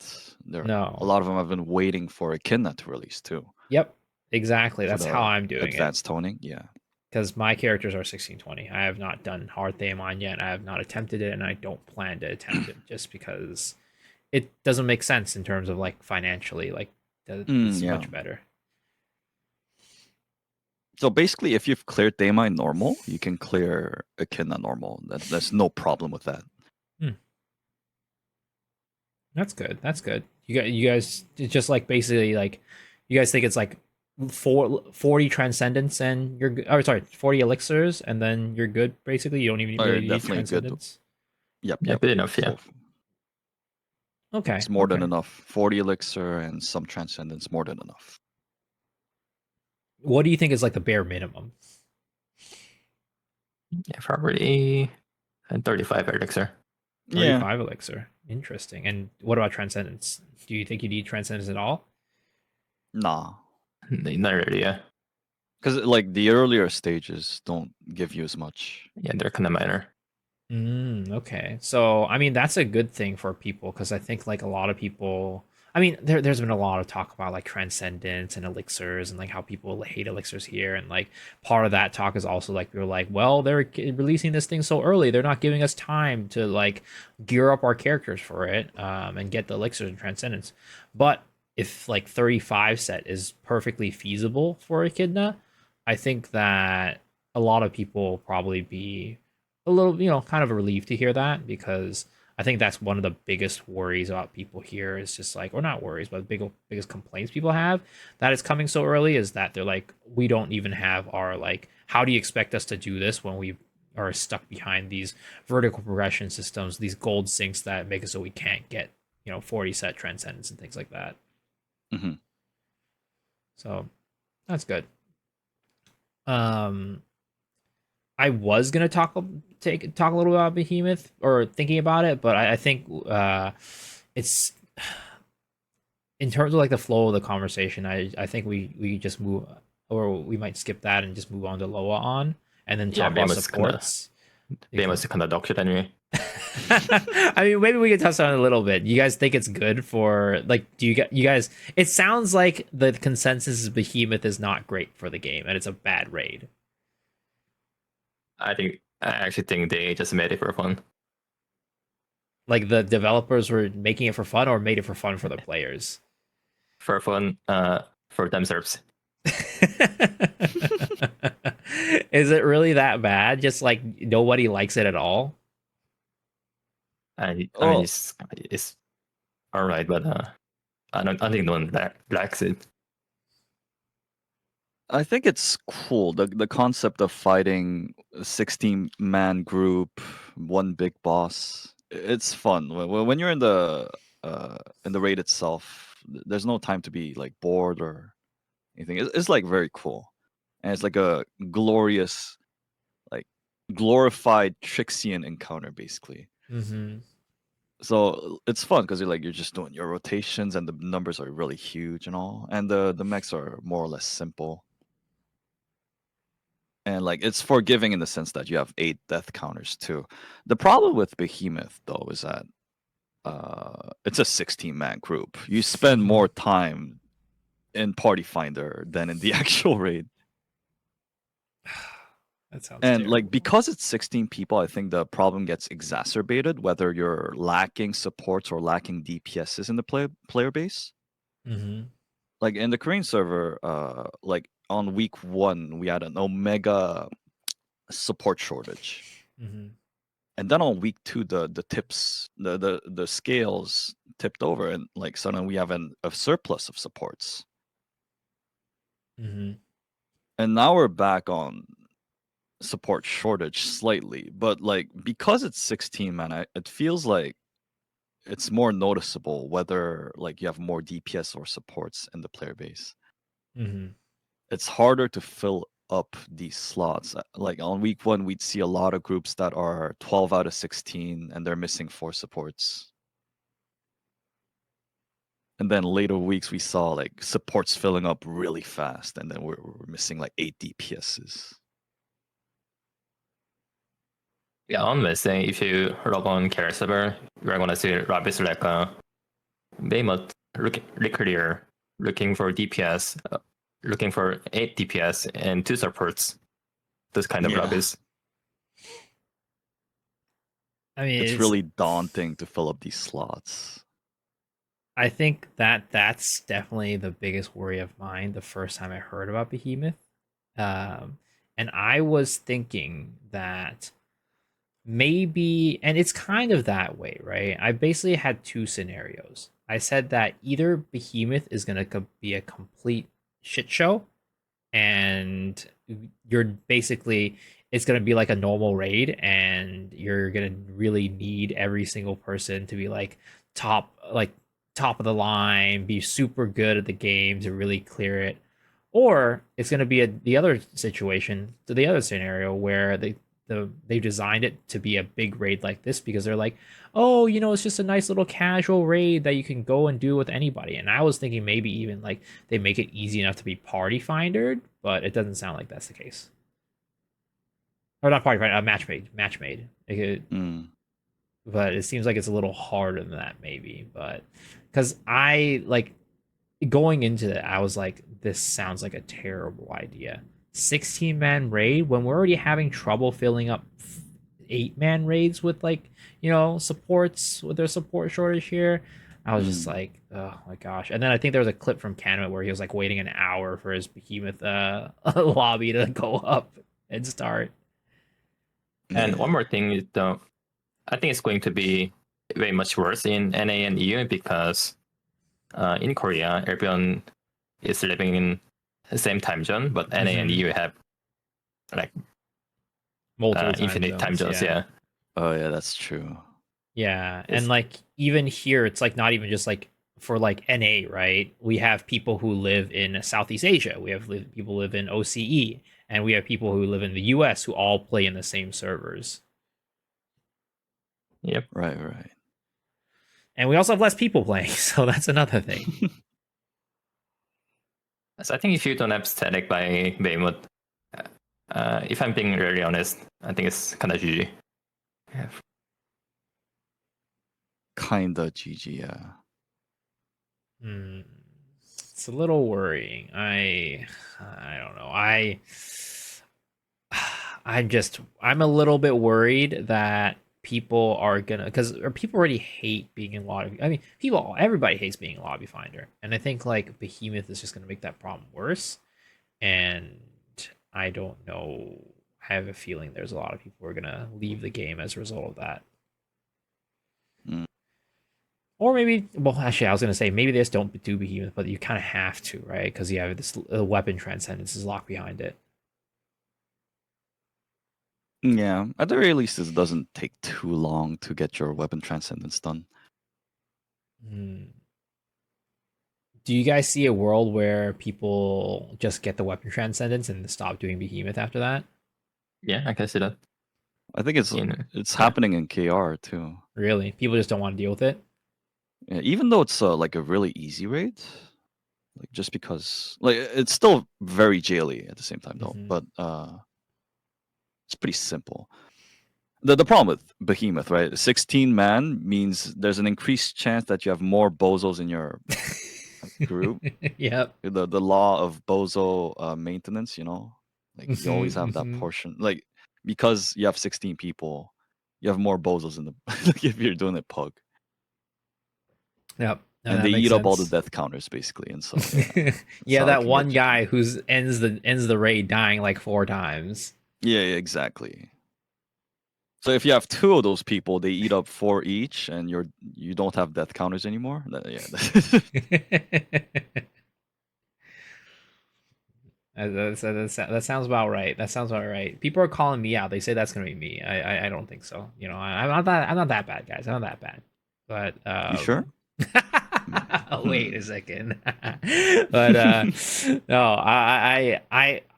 A No. lot of them have been waiting for Echidna to release too. Yep. Exactly. For That's how the I'm doing it. advanced toning. Yeah. Because my characters are 1620. I have not done hard Thamon yet. I have not attempted it, and I don't plan to attempt it just because it doesn't make sense in terms of like financially. Like it's Yeah. much better. So basically, if you've cleared Daemon normal, you can clear Echidna normal. There's no problem with that. That's good. That's good. You guys, it's just like basically like you guys think it's like 40 transcendence and you're good. Oh, sorry, 40 elixirs and then you're good. Basically, you don't even Oh, really yeah, need definitely good. transcendence. Yep. Yeah, good enough, yeah. Okay, It's more than okay. enough. 40 elixir and some transcendence, more than enough. What do you think is like the bare minimum? Yeah, probably 35 elixir. 35 elixir. Interesting. And what about transcendence? Do you think you need transcendence at all? Nah. Not really, yeah. Because like the earlier stages don't give you as much. Yeah, they're kind of minor. Okay. So, I mean, that's a good thing for people because I think like a lot of people. I mean, there's been a lot of talk about like transcendence and elixirs and like how people hate elixirs here. And like part of that talk is also like people are like, well, they're releasing this thing so early. They're not giving us time to like gear up our characters for it and get the elixirs and transcendence. But if like 35 set is perfectly feasible for Echidna, I think that a lot of people will probably be a little, kind of a relief to hear that because I think that's one of the biggest worries about people here is just like, or not worries, but biggest complaints people have that it's coming so early is that they're like, we don't even have our like, how do you expect us to do this when we are stuck behind these vertical progression systems, these gold sinks that make it so we can't get 40 set transcendence and things like that. Mm-hmm. So that's good. I was gonna talk a little about Behemoth or thinking about it, but I think it's in terms of like the flow of the conversation. I think we just move, or we might skip that and just move on to LOA on, and then Yeah, talk about Behemoth's supports. Behemoth's kind of dog shit anyway. I mean, maybe we could touch on it a little bit. You guys think it's good for like? Do you guys? It sounds like the consensus is Behemoth is not great for the game, and it's a bad raid. I actually think they just made it for fun. Like the developers were making it for fun, or made it for fun for the players. For fun, for themselves. Is it really that bad? Just like nobody likes it at all? I mean, Oh. it's all right, but I don't think no one likes it. I think it's cool. The concept of fighting a 16-man group, one big boss. It's fun. When you're in the raid itself, there's no time to be like bored or anything. It's like very cool. And it's like a glorious, like glorified Trixian encounter basically. Mm-hmm. So it's fun because you're just doing your rotations and the numbers are really huge and all. And the mechs are more or less simple. And like it's forgiving in the sense that you have 8 death counters too. The problem with Behemoth though is that it's a 16-man group. You spend more time in Party Finder than in the actual raid. That sounds And like terrible. because it's 16 people, I think the problem gets exacerbated whether you're lacking supports or lacking DPSs in the player base. Mm-hmm. Like in the Korean server, like on week 1 we had an Omega support shortage. Mm-hmm. And then on week 2 the scales tipped over and like suddenly we have a surplus of supports. Mm-hmm. And now we're back on support shortage slightly, but like because it's 16 man, it feels like it's more noticeable whether like you have more DPS or supports in the player base. Mm-hmm. It's harder to fill up these slots. Like on week 1 we'd see a lot of groups that are 12 out of 16 and they're missing 4 supports. And then later weeks we saw like supports filling up really fast, and then we're missing like 8 DPSs. Yeah, honestly, if you log on Care server, you're gonna see rabbits like Behemoth clear, looking for DPS, looking for 8 DPS and 2 supports. This kind of Yeah. rabbits. I mean, It's really daunting to fill up these slots. I think that's definitely the biggest worry of mine. The first time I heard about Behemoth, and I was thinking that maybe, and it's kind of that way, right? I basically had two scenarios. I said that either Behemoth is gonna be a complete shit show, and you're basically it's gonna be like a normal raid, and you're gonna really need every single person to be like top of the line, be super good at the game to really clear it, or it's gonna be the other situation, to the other scenario where they designed it to be a big raid like this because they're like, oh, it's just a nice little casual raid that you can go and do with anybody. And I was thinking maybe even like they make it easy enough to be party findered, but it doesn't sound like that's the case. Or not party finder, match made. But it seems like it's a little harder than that, maybe. But because I like going into it, I was like, this sounds like a terrible idea. 16-man raid when we're already having trouble filling up 8-man raids with supports with their support shortage here. I was just like, oh my gosh. And then I think there was a clip from Canada where he was like waiting an hour for his Behemoth lobby to go up and start. And one more thing is, I think it's going to be very much worse in NA and EU because in Korea, everyone is living in the same time zone, but NA and EU have like Multiple infinite time zones. Yeah. Oh yeah, that's true. Yeah, and like even here, it's like not even just like for like NA, right? We have people who live in Southeast Asia. We have people who live in OCE, and we have people who live in the US who all play in the same servers. Yep. Right. And we also have less people playing, so that's another thing. So I think if you don't have static by Behemoth, if I'm being really honest, I think it's kind of GG. Yeah. Kinda GG, yeah. It's a little worrying. I don't know. I'm a little bit worried that people are gonna because people already hate being in lobby. I mean, everybody hates being a lobby finder, and I think like Behemoth is just gonna make that problem worse. And I don't know. I have a feeling there's a lot of people who are gonna leave the game as a result of that. Or maybe, well, actually, I was gonna say maybe they just don't do Behemoth, but you kind of have to, right? Because you have this weapon transcendence is locked behind it. Yeah, at the very least, it doesn't take too long to get your weapon transcendence done. Hmm. Do you guys see a world where people just get the weapon transcendence and stop doing Behemoth after that? Yeah, I can see that. I think it's In it's yeah. happening in KR too. Really? People just don't want to deal with it? Yeah, even though it's like a really easy raid, like just because like it's still very jaily at the same time though, Mhm. but it's pretty simple. The problem with Behemoth, right? 16 man means there's an increased chance that you have more bozos in your group. Yep. The law of bozo maintenance, you know, like you always have that Mhm. portion. Like because you have 16 people, you have more bozos in the like if you're doing it pug, Yep. No, and that they makes eat up all the sense. death counters basically, and so yeah, that's Yeah, how it that can get one tricky. guy who's ends the raid dying like 4 times. Yeah, exactly. So if you have two of those people, they eat up four each, and you don't have death counters anymore. Yeah, That sounds about right. That sounds about right. People are calling me out. They say that's gonna be me. I don't think so. You know, I'm not that bad, guys. I'm not that bad. But you sure? wait a Hmm. second. But no,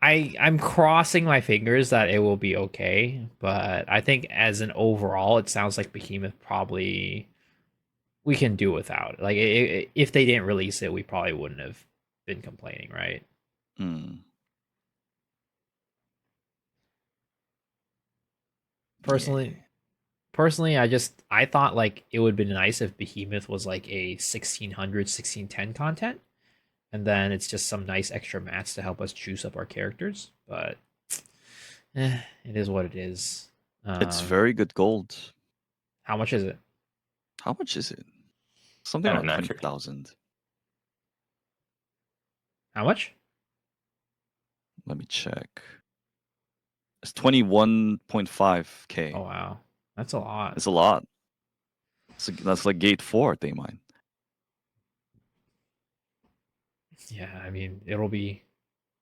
I'm crossing my fingers that it will be okay. But I think as an overall, it sounds like Behemoth probably we can do without. Like if they didn't release it, we probably wouldn't have been complaining, right? Hmm. Personally, Yeah. I thought like it would have been nice if Behemoth was like a 1600 1610 content, and then it's just some nice extra mats to help us juice up our characters. But it is what it is. It's Um, very good gold. how much is it? How much is it? Something I don't around know actually. 20,000. How much? Let me check. It's 21.5k. Oh wow, that's a lot. It's a lot. That's like gate 4 they mine. Yeah, I mean it'll be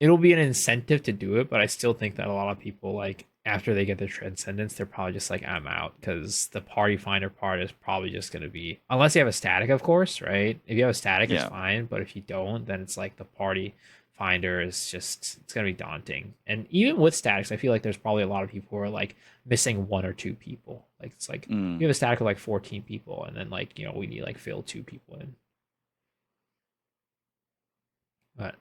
an incentive to do it, but I still think that a lot of people like after they get their transcendence, they're probably just like I'm out because the party finder part is probably just gonna be unless you have a static, of course, right? If you have a static, it's Yeah. fine, but if you don't, then it's like the party finder is just it's gonna be daunting. And even with statics, I feel like there's probably a lot of people who are like missing 1 or 2 people. Like it's like we Mm. have a static of like 14 people, and then like we need like fill 2 people in. But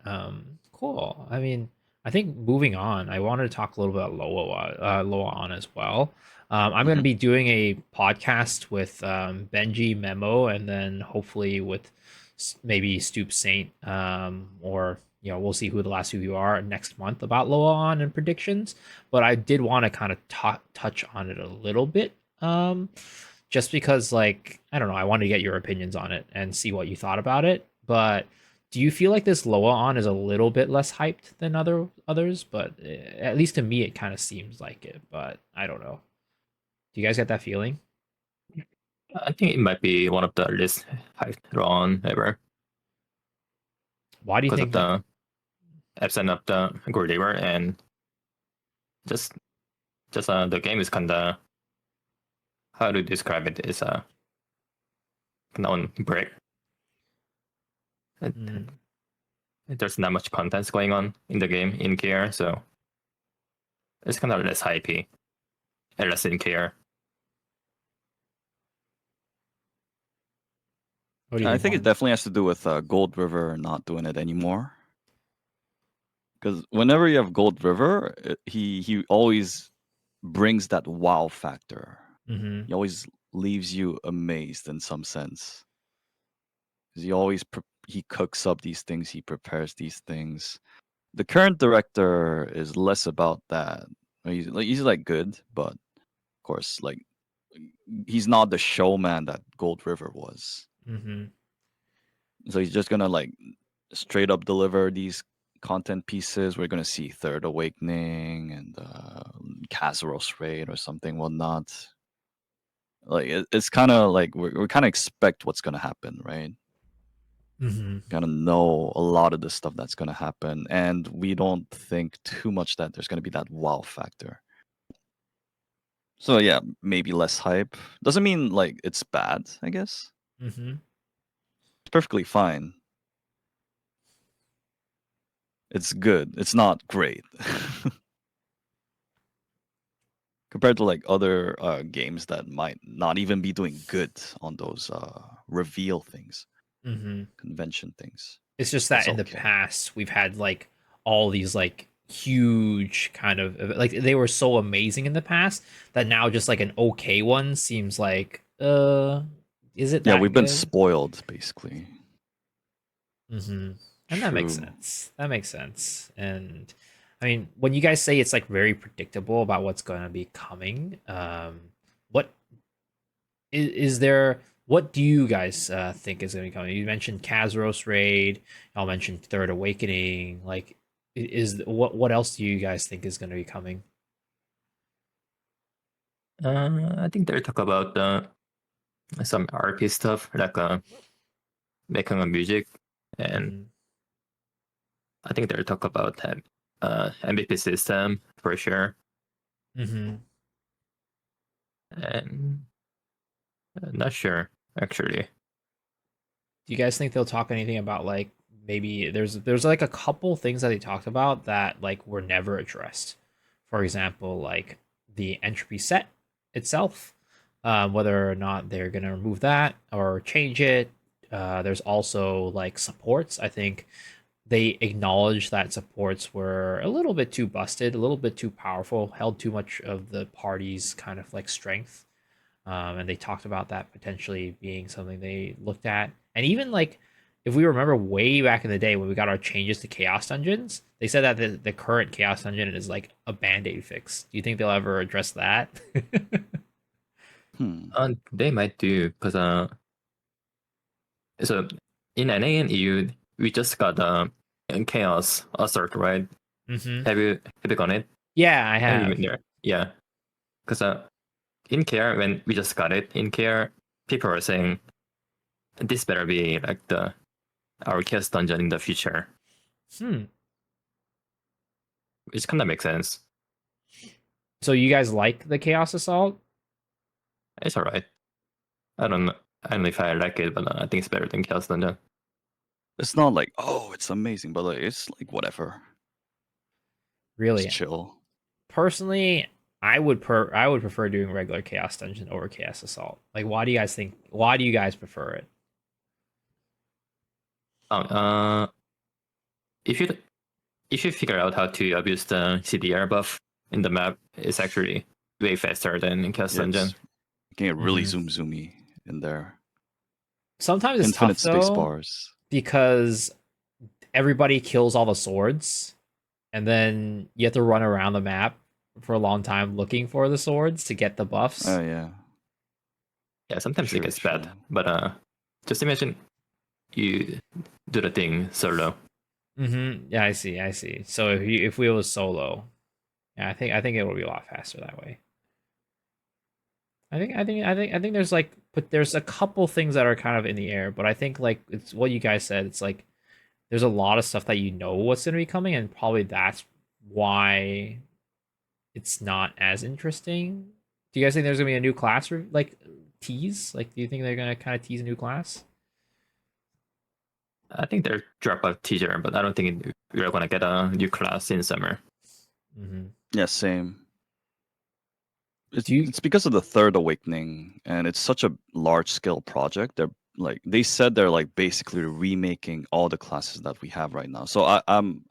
cool. I mean, I think moving on, I wanted to talk a little bit about Loa on as well. I'm going to Hmm. be doing a podcast with Benji, Memo, and then hopefully with maybe Stoop Saint, or we'll see who the last 2 of you are next month about Loa on and predictions. But I did want to kind of touch on it a little bit, just because, like, I don't know, I wanted to get your opinions on it and see what you thought about it. But do you feel like this Loa on is a little bit less hyped than others? But at least to me, it kind of seems like it. But I don't know. Do you guys get that feeling? I think it might be one of the least hyped drawn ever Why do you because think of that? the absence of the gold river and just the game is kinda, how to describe it, is kinda on break. It, Mm, there's not much contents going on in the game in KR, so it's kinda less hypey and less in KR. what do you I think, think it Juan? definitely has to do with Gold River not doing it anymore. Because whenever you have Gold River, he always brings that wow factor. Mm-hmm. He always leaves you amazed in some sense. 'Cause he always he cooks up these things, he prepares these things. The current director is less about that. He's like good, but of course, like he's not the showman that Gold River was. Mm-hmm. So he's just gonna like straight up deliver these content pieces. We're gonna see Third Awakening and Casseros Raid or something whatnot. Like it's kind of like we kind of expect what's gonna happen, right? Mm-hmm. Kind of know a lot of the stuff that's gonna happen, and we don't think too much that there's gonna be that wow factor. So yeah, maybe less hype. Doesn't mean like it's bad, I guess. Mm-hmm. It's perfectly fine. It's good. It's not great. Compared to like other games that might not even be doing good on those reveal things, Mm-hmm. convention things. It's just that It's in the okay. past we've had like all these like huge kind of like they were so amazing in the past that now just like an okay one seems like is it Yeah, that we've been good? spoiled basically. Mm-hmm. And that makes True. sense. That makes sense. And I mean, when you guys say it's like very predictable about what's going to be coming, what is there? What do you guys think is going to be coming? You mentioned Kazros raid. Y'all mentioned Third Awakening. Like, is what else do you guys think is going to be coming? I think they talk about some RP stuff, like making a music, and Mm-hmm. I think they talk about MVP system for sure, Mm-hmm. and not sure actually. Do you guys think they'll talk anything about like maybe there's like a couple things that they talked about that like were never addressed. For example, like the entropy set itself, whether or not they're gonna remove that or change it. There's also like supports. I think they acknowledged that supports were a little bit too busted, a little bit too powerful, held too much of the party's kind of like strength, and they talked about that potentially being something they looked at. And even like if we remember way back in the day when we got our changes to chaos dungeons, they said that the current chaos dungeon is like a band-aid fix. Do you think they'll ever address that? Hmm. They might do because so in NA and EU we just got chaos assert, right? Mm-hmm. Have you gone it? Yeah, I Have you have. been there? Yeah, because in KR when we just got it in KR, people are saying this better be like the our chaos dungeon in the future, Hmm. which kind of makes sense. So you guys like the chaos assault? It's alright. I don't know. I don't know if I like it, but I think it's better than chaos dungeon. It's not like, oh, it's amazing, but like it's like whatever. It's Really? chill. Personally, I would prefer doing regular chaos dungeon over chaos assault. Like, why do you guys prefer it? Oh, if you if you figure out how to abuse the CDR buff in the map, it's actually way faster than in chaos Yeah, dungeon. it's can get really Mm-hmm. zoomy in there. Sometimes it's Infinite tough space though bars. because everybody kills all the swords, and then you have to run around the map for a long time looking for the swords to get the Oh buffs. yeah. Yeah, sometimes it True, gets bad, true. but just imagine you do the thing solo. Mm-hmm. Yeah, I see. I see. So if we was solo, yeah, I think it would be a lot faster that way. I think there's like, but there's a couple things that are kind of in the air, but I think like it's what you guys said. It's like there's a lot of stuff that you know what's going to be coming, and probably that's why it's not as interesting. Do you guys think there's going to be a new class like tease? Like, do you think they're going to kind of tease a new class? I think they'll drop a teaser, but I don't think we're gonna get a new class in summer. Mm-hmm. Yeah, same. Do you? It's because of the third awakening, and it's such a large scale project. They're like they said they're like basically remaking all the classes that we have right now. So I'm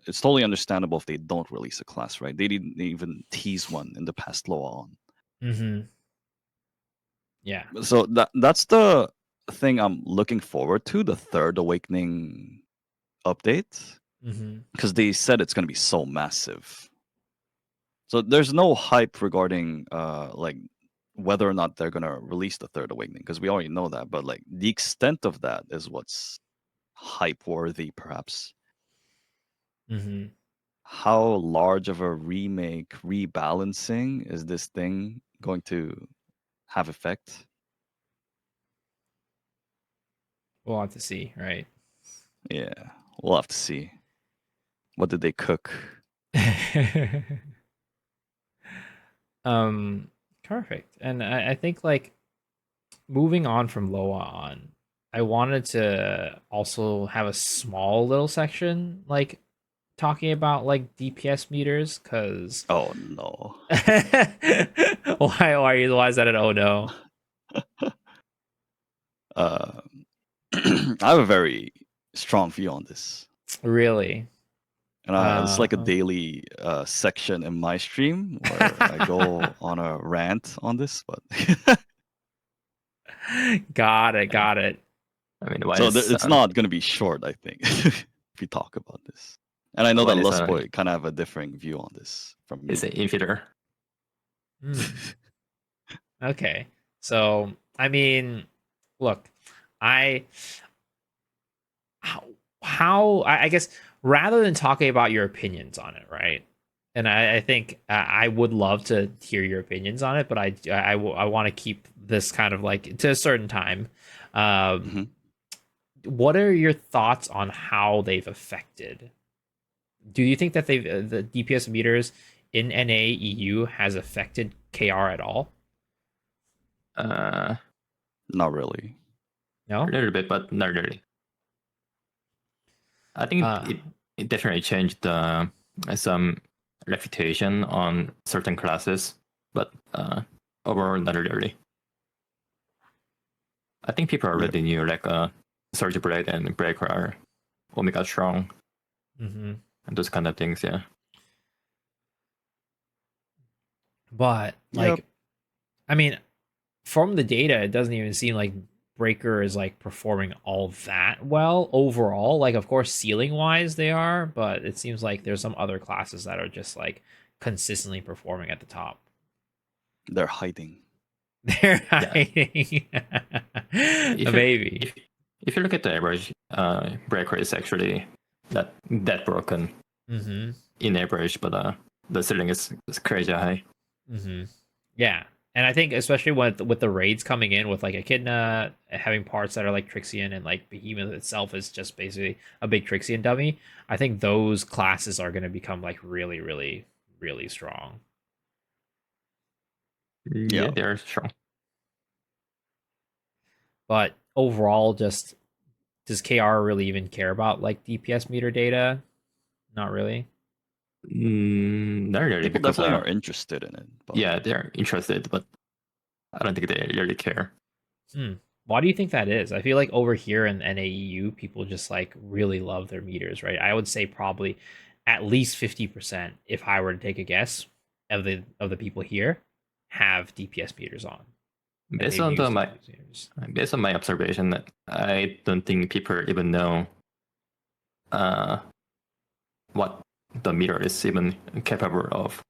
it's totally understandable if they don't release a class, right? They didn't even tease one in the past LOA On. Mm-hmm. Yeah. So that's the thing I'm looking forward to, the third awakening update, Mm-hmm. because they said it's gonna be so massive. So there's no hype regarding like whether or not they're gonna release the third awakening, because we already know that, but like the extent of that is what's hype worthy perhaps. Mm-hmm. How large of a remake rebalancing is this thing going to have effect. We'll have to see, right? Yeah, we'll have to see. What did they cook? Perfect. And I think like moving on from LOA on, I wanted to also have a small little section like talking about like DPS meters because Oh no. why is that an oh no? Uh, I have a very strong view on this. Really? And it's like a daily section in my stream where I go on a rant on this. But Got it. I mean, one so is it's not going to be short, I think, if we talk about this. And I know that one is LustBoy kind of have a differing view on this from me. is an infitter. Okay. So, I mean, look, I I guess rather than talking about your opinions on it, right? And I think I would love to hear your opinions on it, but I want to keep this kind of like to a certain time. Mhm. What are your thoughts on how they've affected? Do you think that the DPS meters in NA EU has affected KR at all? Not really. No. A little bit, but not really. I think it definitely changed some reputation on certain classes, but overall not really. I think people already knew like Surge Blade and Breaker are Omega strong and those kind of things, yeah. But like, Yep. I mean, from the data, it doesn't even seem like Breaker is like performing all that well overall. Like, of course, ceiling wise they are, but it seems like there's some other classes that are just like consistently performing at the top. They're hiding. They're hiding. Maybe. If you look at the average, Breaker is actually that broken in average, but the ceiling is crazy high. Yeah. And I think especially with the raids coming in with like Echidna having parts that are like Trixian and like Behemoth itself is just basically a big Trixian dummy, I think those classes are going to become like really, really, really strong. Yeah, they're strong. But overall, just does KR really even care about like DPS meter data? Not really. Not really. People because, definitely are interested in it. But... Yeah, they're interested, but I don't think they really care. Why do you think that is? I feel like over here in NAEU, people just like really love their meters, right? I would say probably at least 50%, if I were to take a guess, of the people here have DPS meters on. Based on my observation, I don't think people even know what the meter is even capable of.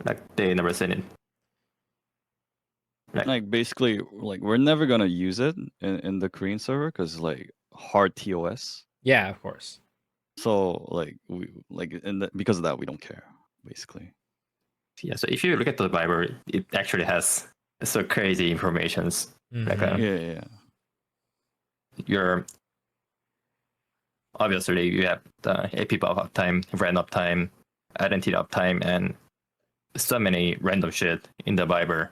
Like they never seen it. Like basically, like we're never gonna use it in the Korean server because like hard TOS. Yeah, of course. So like because of that we don't care basically. Yeah. So if you look at the Bible, it actually has so crazy informations. Like you're obviously you have the AP buff uptime, rand uptime, identity uptime, and so many random shit in the Bible.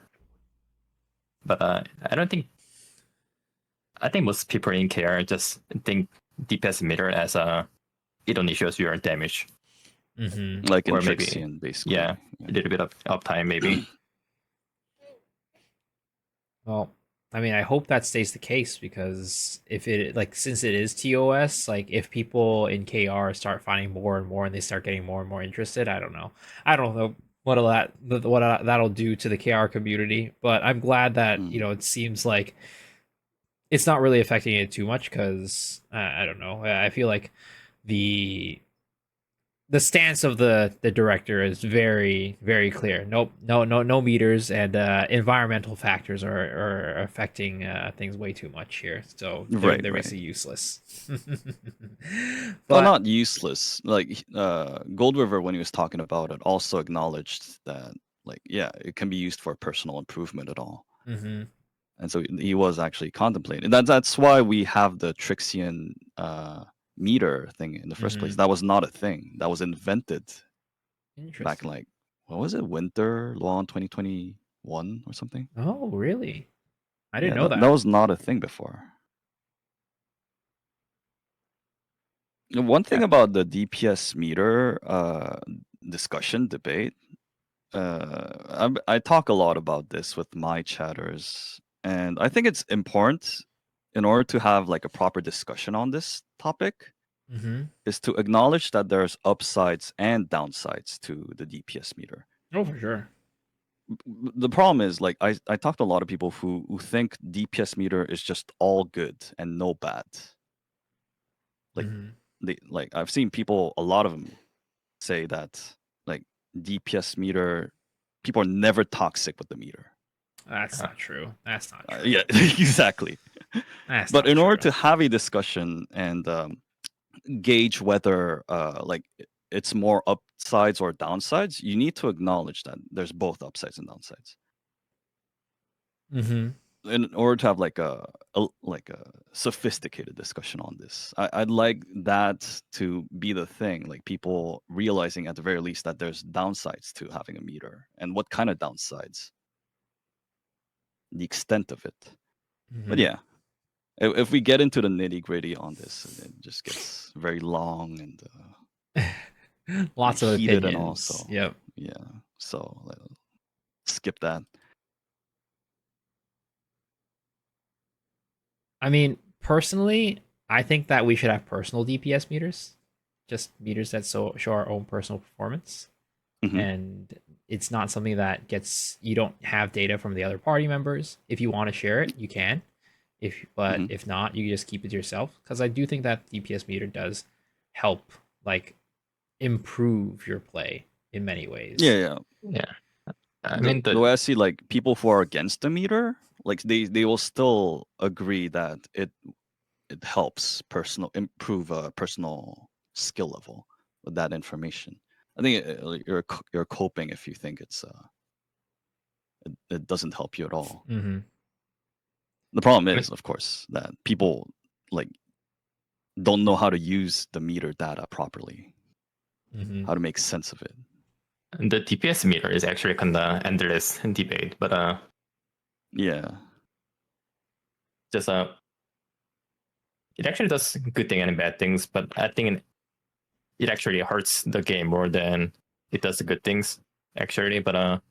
But I think most people in KR just think DPS meter as it only shows your damage. Like in Trixian, basically. Yeah, a little bit of uptime maybe. Well, I mean, I hope that stays the case because if it like since it is TOS, like if people in KR start finding more and more and they start getting more and more interested, I don't know what that'll do to the KR community. But I'm glad that it seems like it's not really affecting it too much because I don't know. I feel like the stance of the director is very, very clear. Nope, no meters, and environmental factors are affecting things way too much here. So they're basically useless. Well, not useless. Like Gold River, when he was talking about it, also acknowledged that like, yeah, it can be used for personal improvement at all. Mm-hmm. And so he was actually contemplating. That's why we have the Trixian meter thing in the first place. Mhm. That was not a thing. That was invented back Interesting. in, like, what was it? Winter LOA On 2021 or something? Oh, really? I didn't Yeah, know that that. was not a thing before. One thing Yeah. about the DPS meter discussion debate, I talk a lot about this with my chatters, and I think it's important in order to have like a proper discussion on this topic Mm-hmm. is to acknowledge that there's upsides and downsides to the DPS meter. Oh, for sure. The problem is, like, I talk to a lot of people who think DPS meter is just all good and no bad. Like, Mm-hmm. I've seen people, a lot of them say that, like, DPS meter, people are never toxic with the meter. That's not true. That's not true. Yeah, exactly. That's But not in order true. to have a discussion and gauge whether like it's more upsides or downsides, you need to acknowledge that there's both upsides and downsides. Mm-hmm. In order to have like a sophisticated discussion on this, I'd like that to be the thing, like people realizing at the very least that there's downsides to having a meter, and what kind of downsides, the extent of it. Mm-hmm. But yeah, if we get into the nitty gritty on this, it just gets very long and Lots of heated and opinions. also, Yep. yeah. So skip that. I mean, personally, I think that we should have personal DPS meters, just meters that show our own personal performance. Hmm. And it's not something that gets you don't have data from the other party members. If you want to share it, you can. But Hmm. if not, you just keep it to yourself. Because I do think that DPS meter does help like improve your play in many ways. Yeah. Yeah. I The, mean, the way I see, like, people who are against the meter, like they will still agree that it helps improve personal skill level with that information. I think you're coping if you think it doesn't help you at all. Mm-hmm. The problem I mean, is, of course, that people, like, don't know how to use the meter data properly, Mm-hmm. how to make sense of it. the DPS meter is actually kind of endless debate, but Yeah. just it actually does good thing and bad things, but I think it actually hurts the game more than it does the good things actually. But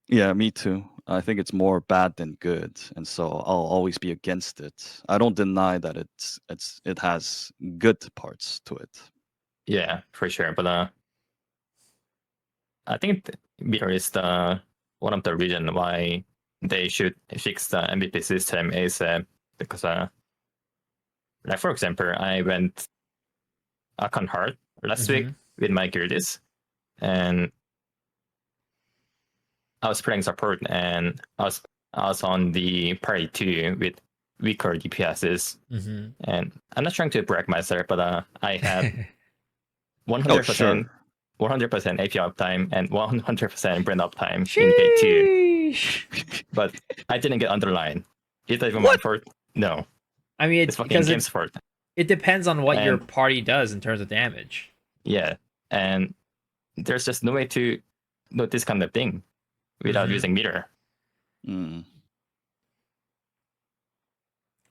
Yeah, me too. I think it's more bad than good, and so I'll always be against it. I don't deny that it has good parts to it. yeah, for sure. But I think meter is the one of the reason why they should fix the MVP system ASAP, because like for example, I went Akon hard last Mm-hmm. week with my guildies, and I was playing support, and I was on the party 2 with weaker DPSs, Mm-hmm. and I'm not trying to brag myself, but I had Oh, 100% sure. 100% AP uptime and 100% brand uptime in K2, Sheesh. but I didn't get underline. Is that even my What? fault? No, I mean, it's it's fucking because game's fault. it depends on what your And party does in terms of damage. yeah, and there's just no way to know this kind of thing without Mhm. using meter. Mm.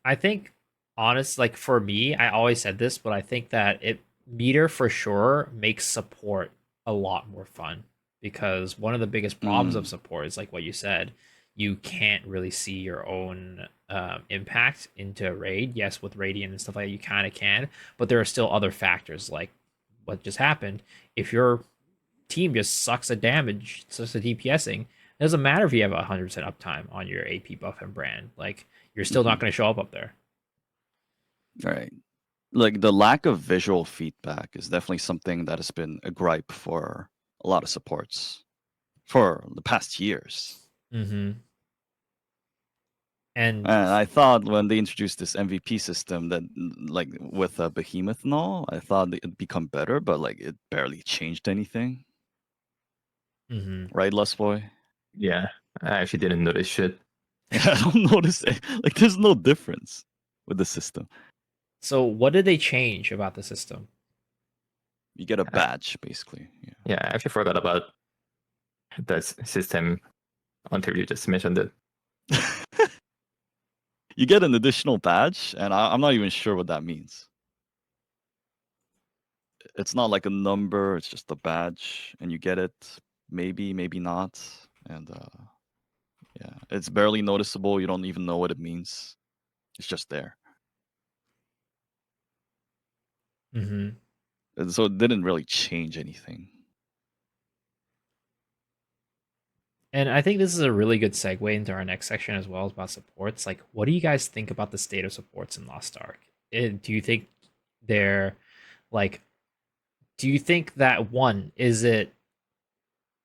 I think, like for me, I always said this, but I think that meter for sure makes support a lot more fun, because one of the biggest problems of Mm. support is like what you said, you can't really see your own impact into raid. Yes, with radiant and stuff like that, you kind of can, but there are still other factors like what just happened. If your team just sucks at damage, sucks at DPSing, it doesn't matter if you have 100% uptime on your AP buff and brand. Like, you're still not Hmm. going to show up there. All right. Like, the lack of visual feedback is definitely something that has been a gripe for a lot of supports for the past years. Mm-hmm. And And I thought when they introduced this MVP system that, like, with Behemoth and all, I thought it'd become better, but like it barely changed anything. right, LustBoy? Yeah, I actually didn't notice shit. I don't notice it. Like, there's no difference with the system. So what did they change about the system? You get a badge, basically. Yeah, I actually forgot about the system until you just mentioned it. You get an additional badge, and I'm not even sure what that means. It's not like a number; it's just a badge, and you get it. Maybe, maybe not. And yeah, it's barely noticeable. You don't even know what it means. It's just there. Mm-hmm. And so it didn't really change anything. And I think this is a really good segue into our next section as well about supports. Like, what do you guys think about the state of supports in Lost Ark? Do you think they're like? Do you think that one is it?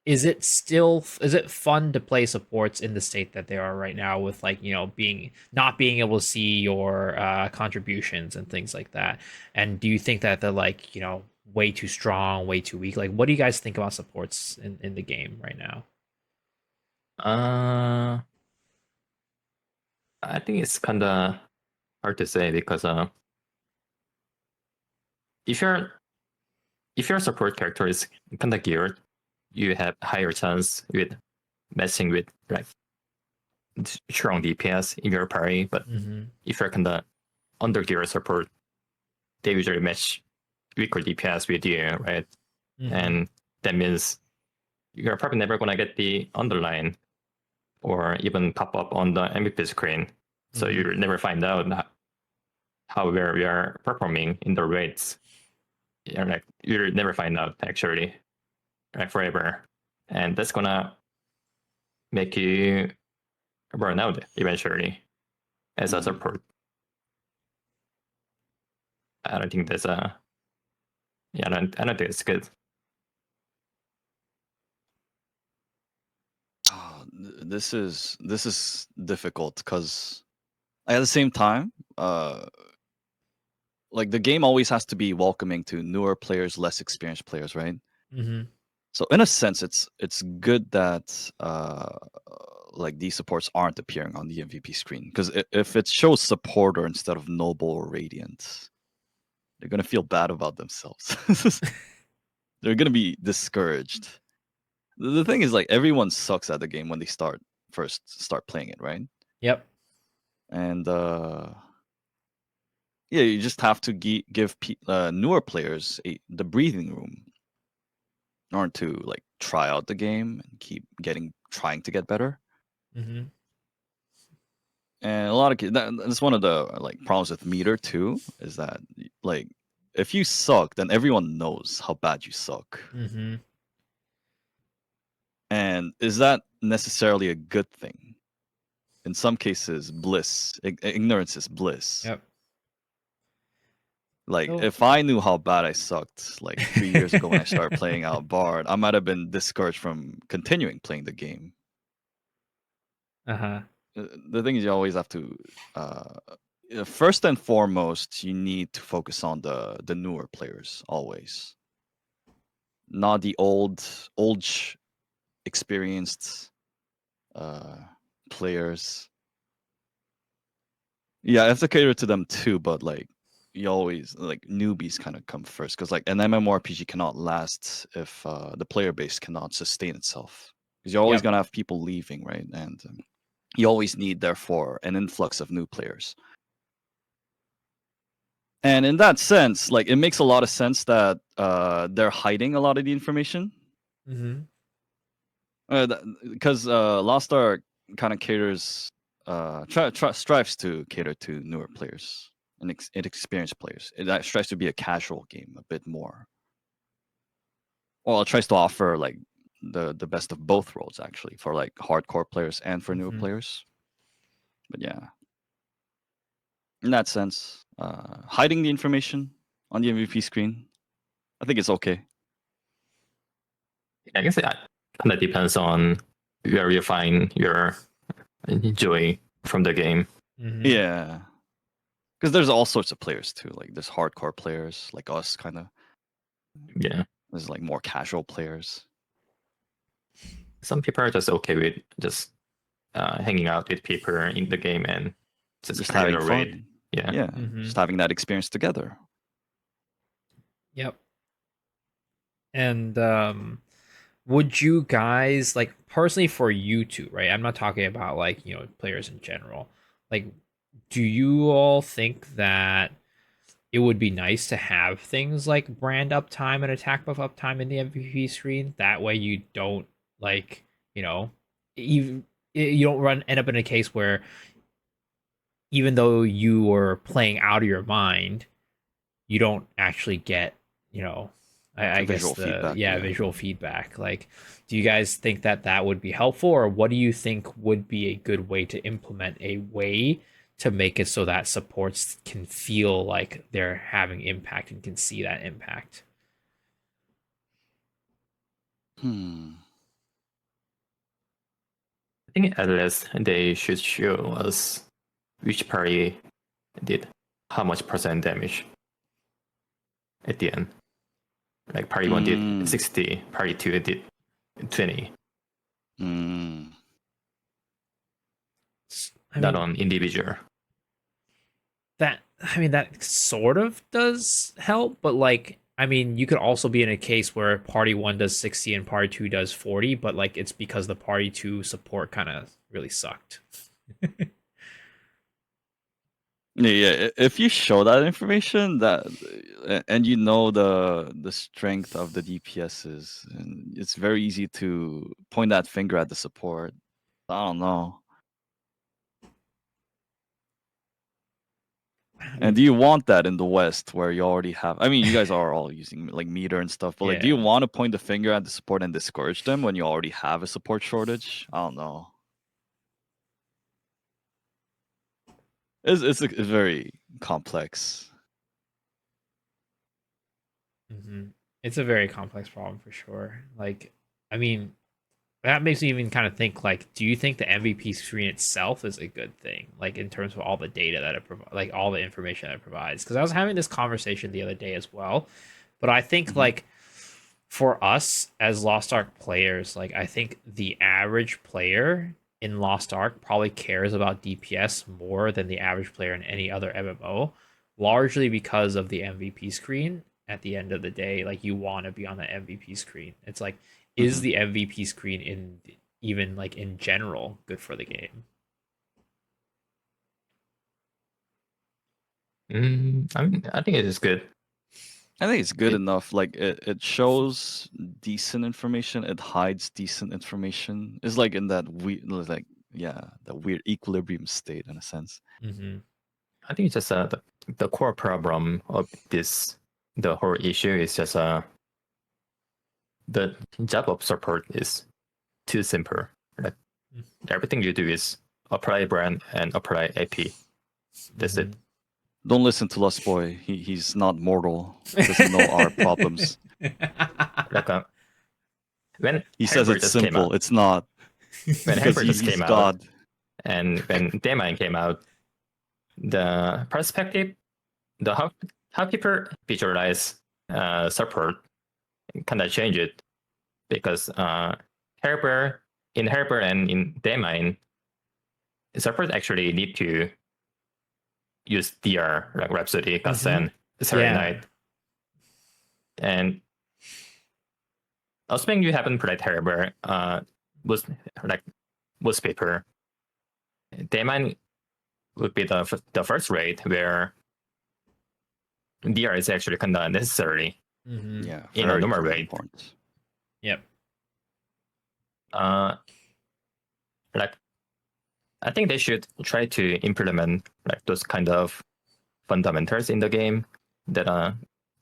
Is it fun to play supports in the state that they are right now with like being not being able to see your contributions and things like that? And do you think that they're like way too strong, way too weak? Like, what do you guys think about supports in the game right now? I think it's kind of hard to say because if your support character is kind of geared, you have higher chance with messing with like strong DPS in your party. But if you're kind of under gear support, they usually match weaker DPS with you, right? And that means you're probably never gonna get the underline or even pop up on the MVP screen. So you never find out how we are performing in the raids. Yeah, like you never find out actually, like forever, and that's gonna make you burn out eventually as a support. I don't think that's a I don't think it's good. Oh, this is difficult because at the same time, like the game always has to be welcoming to newer players, less experienced players, right? So in a sense, it's good that like these supports aren't appearing on the MVP screen because if it shows supporter instead of noble or radiant, they're gonna feel bad about themselves. They're gonna be discouraged. The thing is, like everyone sucks at the game when they first start playing it, right? Yep. And yeah, you just have to give newer players the breathing room in order to like try out the game and keep trying to get better. And a lot of that's one of the like problems with Meter too, is that like if you suck, then everyone knows how bad you suck. And is that necessarily a good thing? In some cases, bliss. Ignorance is bliss. Yep. Like So- if I knew how bad I sucked like 3 years ago when I started playing out Bard, I might have been discouraged from continuing playing the game. The thing is, you always have to first and foremost, you need to focus on the newer players always, not the old experienced players. Yeah, I have to cater to them too, but like you always like newbies kind of come first because like an MMORPG cannot last if the player base cannot sustain itself because you're always gonna have people leaving, right? And you always need therefore an influx of new players. And in that sense, like it makes a lot of sense that they're hiding a lot of the information. Because Lost Ark kind of caters, strives to cater to newer players and inexperienced players. It strives to be a casual game a bit more. Well, it tries to offer like the best of both worlds actually for like hardcore players and for newer players. But yeah, in that sense, hiding the information on the MVP screen, I think it's okay. I guess it kind of depends on where you find your joy from the game. Yeah, because there's all sorts of players too. Like there's hardcore players like us, kind of. Yeah, There's like more casual players. some people are just okay with just hanging out with people in the game and just having regular raid. fun. Yeah. Yeah, Mhm. just having that experience together. Yep. And would you guys like personally for you two, right? I'm not talking about like, you know, players in general. Like, do you all think that it would be nice to have things like brand uptime and attack buff uptime in the MVP screen? That way you don't like, you know, you don't end up in a case where even though you were playing out of your mind, you don't actually get, you know, I guess Visual the feedback. Yeah. visual feedback. Like, do you guys think that that would be helpful, or what do you think would be a good way to implement a way to make it so that supports can feel like they're having impact and can see that impact? Hmm. I think at least they should show us which party did how much percent damage at the end. Like party 1 did 60, party 2 did 20. I Not mean, on individual. that sort of does help, but like I mean, you could also be in a case where party 1 does 60 and party 2 does 40, but like it's because the party 2 support kind of really sucked. Yeah, if you show that information, and you know the strength of the DPSs, and it's very easy to point that finger at the support. I don't know. And do you want that in the West where you already have? I mean, you guys are all using like meter and stuff, but like, do you Yeah. want to point the finger at the support and discourage them when you already have a support shortage? I don't know. It's very complex. Mm-hmm. It's a very complex problem for sure. Like, I mean, that makes me even kind of think like, do you think the MVP screen itself is a good thing? Like in terms of all the data that it provides, like all the information that it provides? Because I was having this conversation the other day as well, but I think Mhm. like for us as Lost Ark players, like I think the average player in Lost Ark probably cares about DPS more than the average player in any other MMO, largely because of the MVP screen. At the end of the day, like you want to be on the MVP screen. It's like, is Mhm. the MVP screen in even like in general good for the game? I mean, I think it is good. I think it's good It, enough. Like it shows decent information. It hides decent information. It's like in that weird, that weird equilibrium state in a sense. Mm-hmm. I think it's just the core problem of the whole issue is just the job of support is too simple. Like everything you do is apply brand and apply AP. That's it. Don't listen to LustBoy. He's not mortal. He doesn't know our problems. Like when He says Hellbird it's just came out, simple. It's not when because Hellbird just he's came out, God. and when Daemon came out, the perspective, the how people visualize support kind of changed because Hellbird in Hellbird and in Daemon, support actually need to use DR like Rhapsody, Godsend, Serenite, and assuming you haven't played Hellbird, was like most paper, Daemon would be the first raid where DR is actually kind of necessary Yeah, in a very, normal very raid. important. Yep. Like I think they should try to implement like those kind of fundamentals in the game that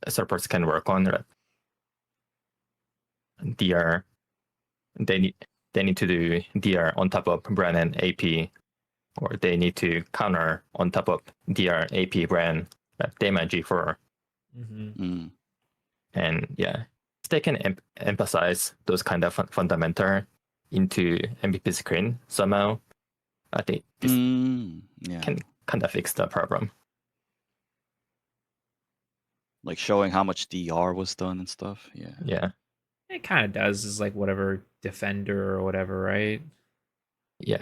supports can work on. Like, DR they need to do DR on top of brand and AP, or they need to counter on top of DR AP brand like Daemon G4. And yeah, if they can emphasize those kind of fundamental into MVP screen somehow, I think this can kind of fix the problem. Like showing how much DR was done and stuff. Yeah. Yeah. It kind of does. Is like whatever defender or whatever, right? Yeah,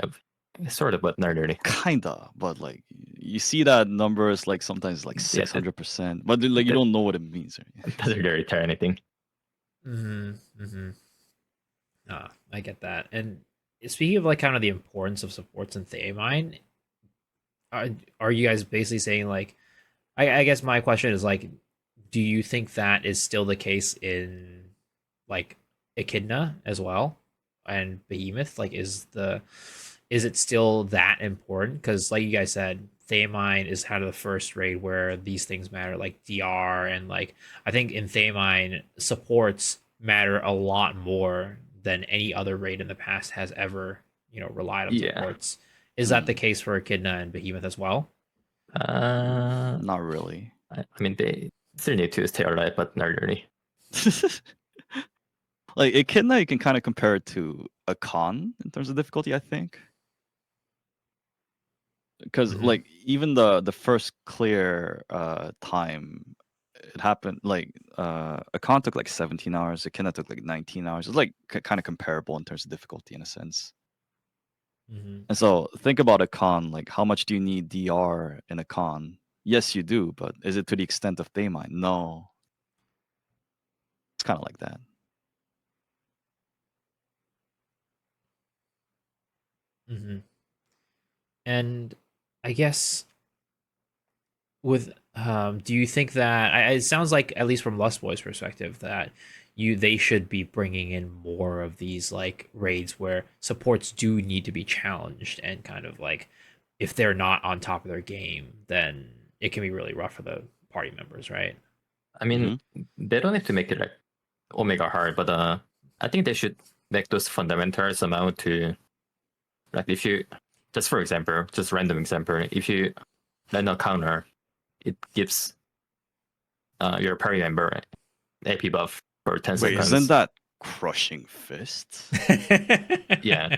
sort of, but not really. Kinda, but like you see that numbers like sometimes like Yeah, 600%, but then, like you that don't know what it means. doesn't really tell anything. Mm-hmm. Mm-hmm. I get that. And speaking of like kind of the importance of supports in Theamine, are you guys basically saying like I guess my question is like, do you think that is still the case in like Echidna as well and Behemoth? Like, is it still that important? Because like you guys said, Theamine is kind of the first raid where these things matter, like DR and like I think in Theamine supports matter a lot more than any other raid in the past has ever relied on Yeah. supports. Is that the case for Echidna and Behemoth as well? Not really. I mean, they still need to stay alive, but not really. Like Echidna, you can kind of compare it to a con in terms of difficulty, I think. Because Mhm. like even the first clear time, it happened like a con took like 17 hours, Echidna took like 19 hours. It's like kind of comparable in terms of difficulty in a sense. Mhm. And so think about a con, like how much do you need DR in a con? Yes, you do, but is it to the extent of Daemine? No. It's kind of like that. Mhm. And I guess with do you think that it sounds like at least from LustBoy's perspective that they should be bringing in more of these like raids where supports do need to be challenged and kind of like if they're not on top of their game, then it can be really rough for the party members, right? I mean, they don't need to make it like Omega hard, but I think they should make those fundamentals amount to like if you just for example, just random example, if you land a counter, it gives your party member AP buff for 10 Wait, isn't seconds. that crushing fist? Yeah.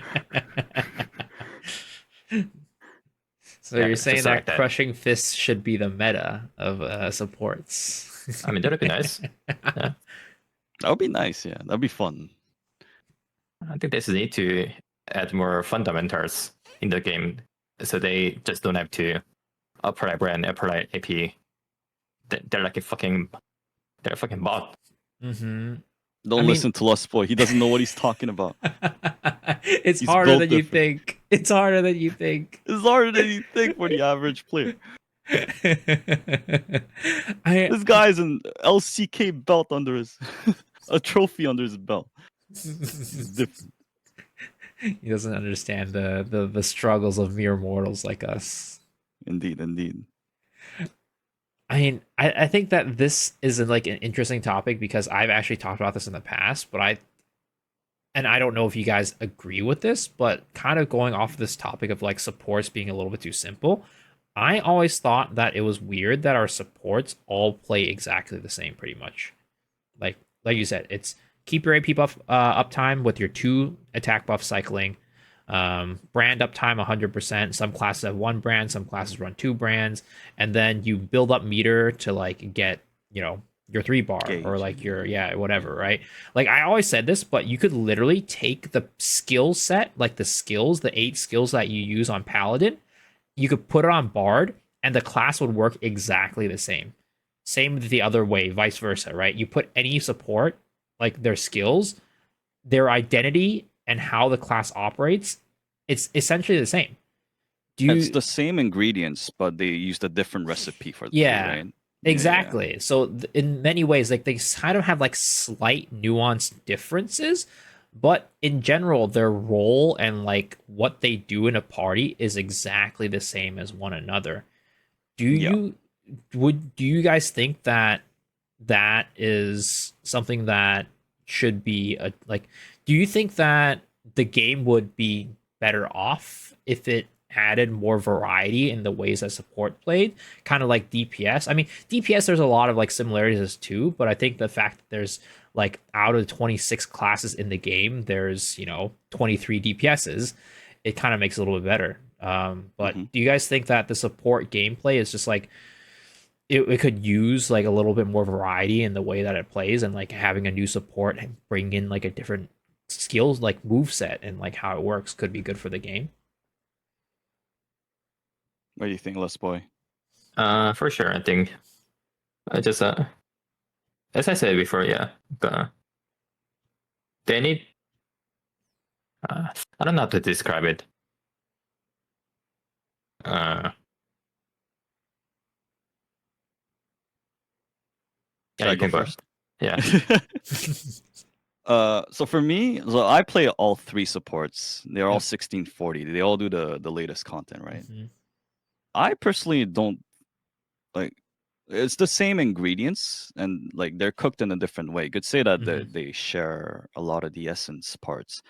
So Yeah, you're it's saying just like that that. crushing fists should be the meta of supports. I mean, that'd be nice. Yeah. That would be nice, yeah. That'd be fun. I think they just need to add more fundamentals in the game so they just don't have to apply brand, apply AP. They're like they're a fucking bot. Mm-hmm. I Don't mean, listen to LustBoy. He doesn't know what he's talking about. it's He's harder built than you different. think. It's harder than you think. It's harder than you think for the average player. I This guy's an LCK belt under his a trophy under his belt. He's different. he doesn't understand the struggles of mere mortals like us. Indeed, indeed. I mean, I think that this is like an interesting topic because I've actually talked about this in the past, but I don't know if you guys agree with this, but kind of going off this topic of like supports being a little bit too simple, I always thought that it was weird that our supports all play exactly the same pretty much. Like you said, it's keep your AP buff uptime with your 2 attack buff cycling. Brand uptime 100%. Some classes have 1 brand, some classes run 2 brands, and then you build up meter to like get your 3 bar or Gauge. like your whatever, right? Like I always said this, but you could literally take the skill set, like the 8 skills that you use on Paladin, you could put it on Bard, and the class would work exactly the same. Same the other way, vice versa, right? You put any support, like their skills, their identity, and how the class operates, it's essentially the same. Do It's you? the same ingredients, but they used a different recipe for the two, Yeah, right? Yeah. exactly. So in many ways, like they kind of have like slight nuanced differences, but in general, their role and like what they do in a party is exactly the same as one another. Do Yeah. you do you guys think that that is something that should be like do you think that the game would be better off if it added more variety in the ways that support played, kind of like DPS? I mean, DPS there's a lot of like similarities too, but I think the fact that there's like out of the 26 classes in the game there's 23 DPSs, it kind of makes it a little bit better. But Hmm. do you guys think that the support gameplay is just like it could use like a little bit more variety in the way that it plays, and like having a new support and bring in like a different skills like move set and like how it works could be good for the game. What do you think, LustBoy? For sure. I think I just as I said before, yeah, they need. I don't know how to describe it. Should Yeah, I you go can go. first? Yeah. So for me, so I play all 3 supports. They're all Yep. 1640. They all do the latest content, right? Mhm. I personally don't like. It's the same ingredients, and like they're cooked in a different way. You could say that Mhm. they share a lot of the essence parts.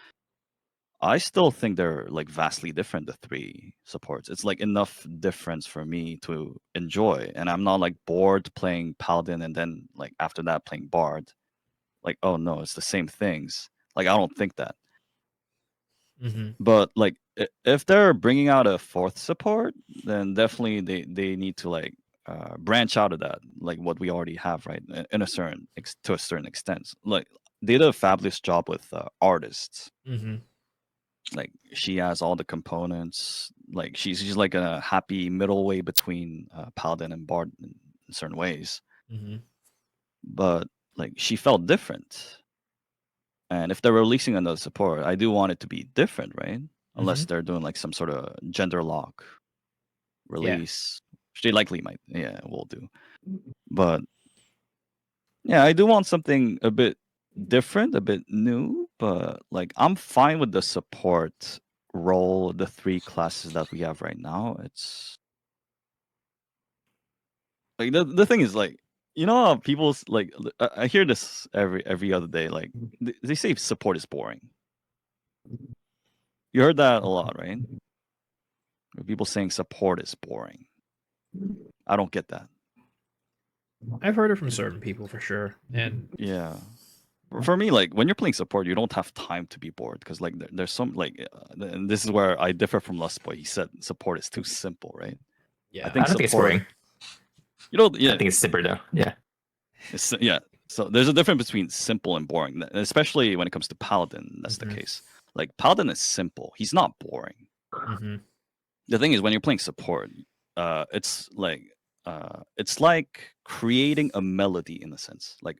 I still think they're like vastly different, the 3 supports. It's like enough difference for me to enjoy, and I'm not like bored playing Paladin and then like after that playing Bard. Like, oh no, it's the same things. Like, I don't think that. Mhm. But like, if they're bringing out a 4th support, then definitely they need to like branch out of that, like what we already have, right? In a certain to a certain extent. Like, they did a fabulous job with artists. Mhm. Like, she has all the components. Like, she's like a happy middle way between Paladin and Bard in certain ways. Mhm. But like, she felt different. And if they're releasing another support, I do want it to be different, right? Unless Mhm. they're doing like some sort of gender lock Yeah. release, which they likely might, yeah, will do. But yeah, I do want something a bit different, a bit new. But like, I'm fine with the support role, the 3 classes that we have right now. It's like the thing is like, you know how people's like I hear this every other day. Like, they say support is boring. You heard that a lot, right? People saying support is boring. I don't get that. I've heard it from certain people for sure. And Yeah. For me, like when you're playing support, you don't have time to be bored because like there's some like, and this is where I differ from LustBoy. He said support is too simple, right? I yeah. I think don't think it's support, boring. yeah, I think it's simpler though. Yeah. yeah. So there's a difference between simple and boring, especially when it comes to Paladin. That's the Mhm. case. Like Paladin is simple. He's not boring. Mhm. The thing is, when you're playing support, it's like creating a melody in a sense. Like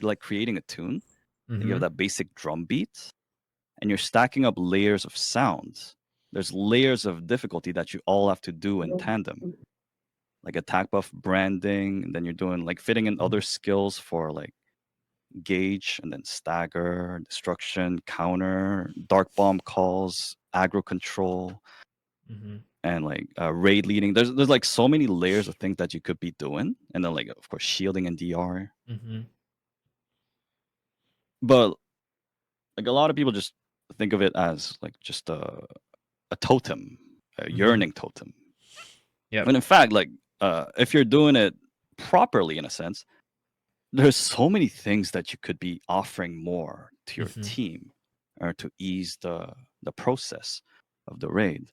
like creating a tune. You have Mhm. that basic drum beat, and you're stacking up layers of sounds. There's layers of difficulty that you all have to do in tandem, like attack buff branding, and then you're doing like fitting in other skills for like gauge and then stagger, destruction, counter, dark bomb calls, aggro control, Mhm. and like raid leading. There's like so many layers of things that you could be doing, and then like of course shielding and DR. Mhm. But like a lot of people just think of it as like just a totem, a Mhm. yearning totem. Yep. When in fact, like if you're doing it properly in a sense, there's so many things that you could be offering more to your Mhm. team or to ease the process of the raid.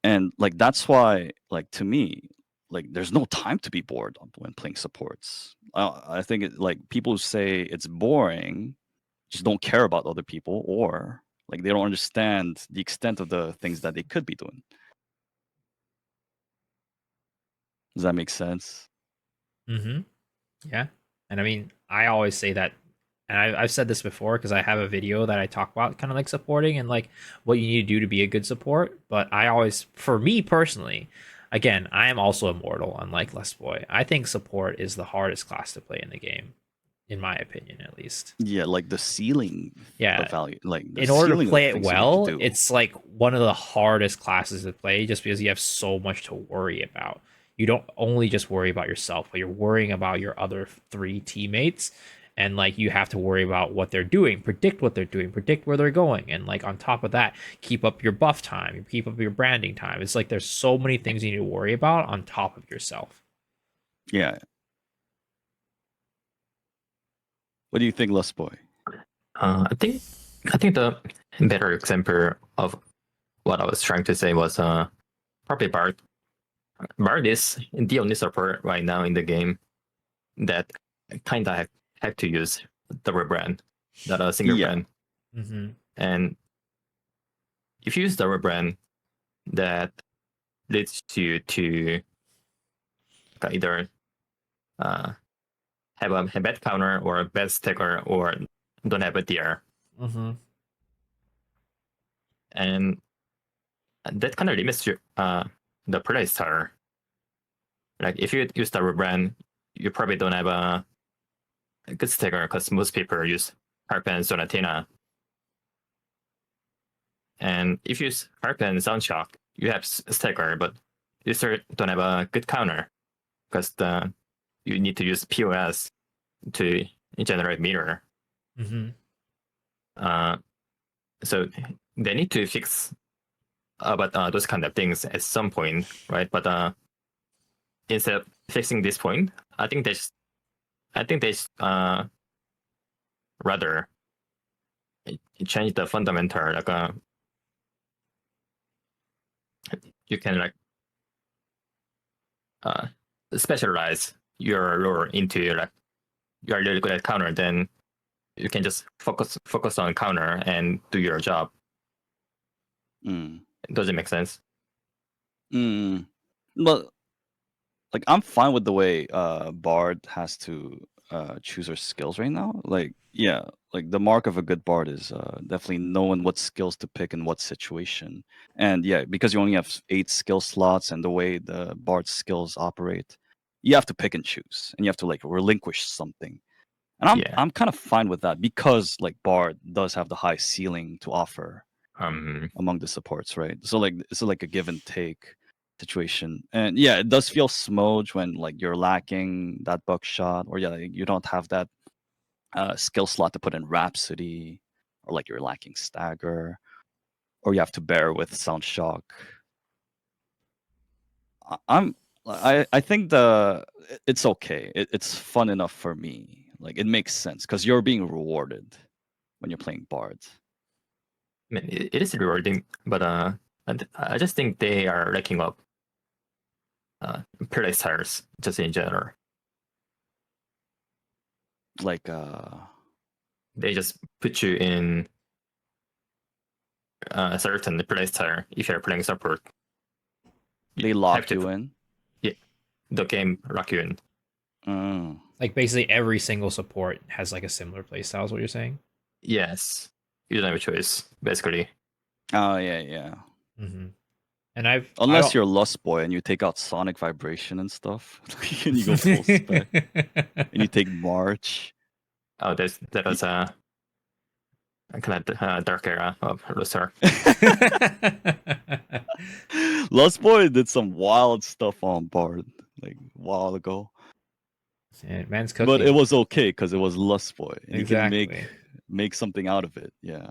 And like that's why, like to me, like there's no time to be bored when playing supports. I think like people who say it's boring just don't care about other people, or like they don't understand the extent of the things that they could be doing. Does that make sense? Mhm. Yeah. And I mean, I always say that, and I've said this before because I have a video that I talk about kind of like supporting and like what you need to do to be a good support. But I always, for me personally, again, I am also immortal, unlike LustBoy. I think support is the hardest class to play in the game, in my opinion, at least. Yeah, like the ceiling of Yeah. value, like the In order to ceiling of the play it things you need to well, do. it's like one of the hardest classes to play just because you have so much to worry about. You don't only just worry about yourself, but you're worrying about your other 3 teammates, and like you have to worry about what they're doing, predict what they're doing, predict where they're going, and like on top of that, keep up your buff time, keep up your branding time. It's like there's so many things you need to worry about on top of yourself. Yeah. What do you think, LustBoy? I think the better example of what I was trying to say was probably Bard. Bard is the only support right now in the game that kind of have to use double brand, not a single Yeah. brand. Mm-hmm. And if you use double brand, that leads you to either have a bad counter or a bad stacker or don't have a DR. Mm-hmm. And that kind of limits your, the playstyle. Like if you use double brand, you probably don't have a good stacker because most people use Harp and Sonatina. And if you use Harp and Soundshock, you have stacker, but you still don't have a good counter because you need to use POS to generate meter. Mm-hmm. So they need to fix about those kind of things at some point, right? But instead of fixing this point, I think they rather change the fundamental, like you can like specialize your lore into like you're really good at counter, then you can just focus on counter and do your job. Does it make sense? But like I'm fine with the way Bard has to choose her skills right now. Like yeah, like the mark of a good Bard is definitely knowing what skills to pick in what situation. And yeah, because you only have 8 skill slots and the way the Bard skills operate, you have to pick and choose, and you have to like relinquish something. And Yeah. I'm kind of fine with that because like Bard does have the high ceiling to offer among the supports, right? So like it's like a give and take situation. And yeah, it does feel smudge when like you're lacking that buckshot, or yeah, like, you don't have that skill slot to put in Rhapsody, or like you're lacking stagger, or you have to bear with sound shock. I think it's okay. It's fun enough for me. Like it makes sense because you're being rewarded when you're playing bards. I mean, it is rewarding, but I just think they are racking up play styles just in general. Like they just put you in a certain play style if you're playing support. they lock you in. Yeah, the game lock you in. Like basically every single support has like a similar playstyle. Is what you're saying? Yes, you don't have a choice basically. Oh yeah. Mm-hmm. And unless you're LustBoy and you take out Sonic Vibration and stuff, and you go full spec, and you take March. Oh, that was a kind of dark era of Luster. LustBoy did some wild stuff on Bard like a while ago. Yeah, man's cooking. But it was okay because it was LustBoy. And exactly. You can make something out of it. Yeah.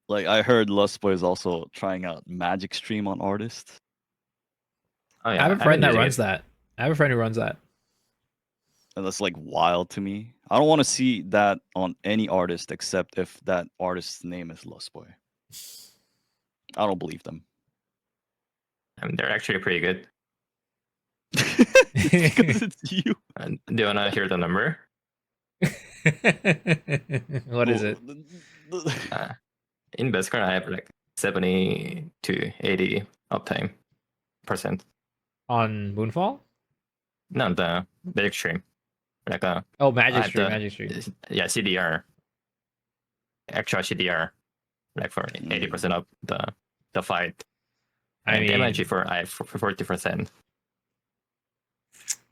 Like I heard LustBoy is also trying out Magic Stream on Artist. Oh yeah, I have a friend that runs that. I have a friend who runs that. And that's like wild to me. I don't want to see that on any artist except if that artist's name is LustBoy. I don't believe them. I mean, they're actually pretty good. Because it's you. Do you wanna hear the number? What is it? In Beskar, I have like 70 to 80 uptime percent. On Moonfall? No, the Magic Stream. Like Magic Stream. Yeah, CDR. Extra CDR. Like for 80% of the fight. I mean, damage for 40%.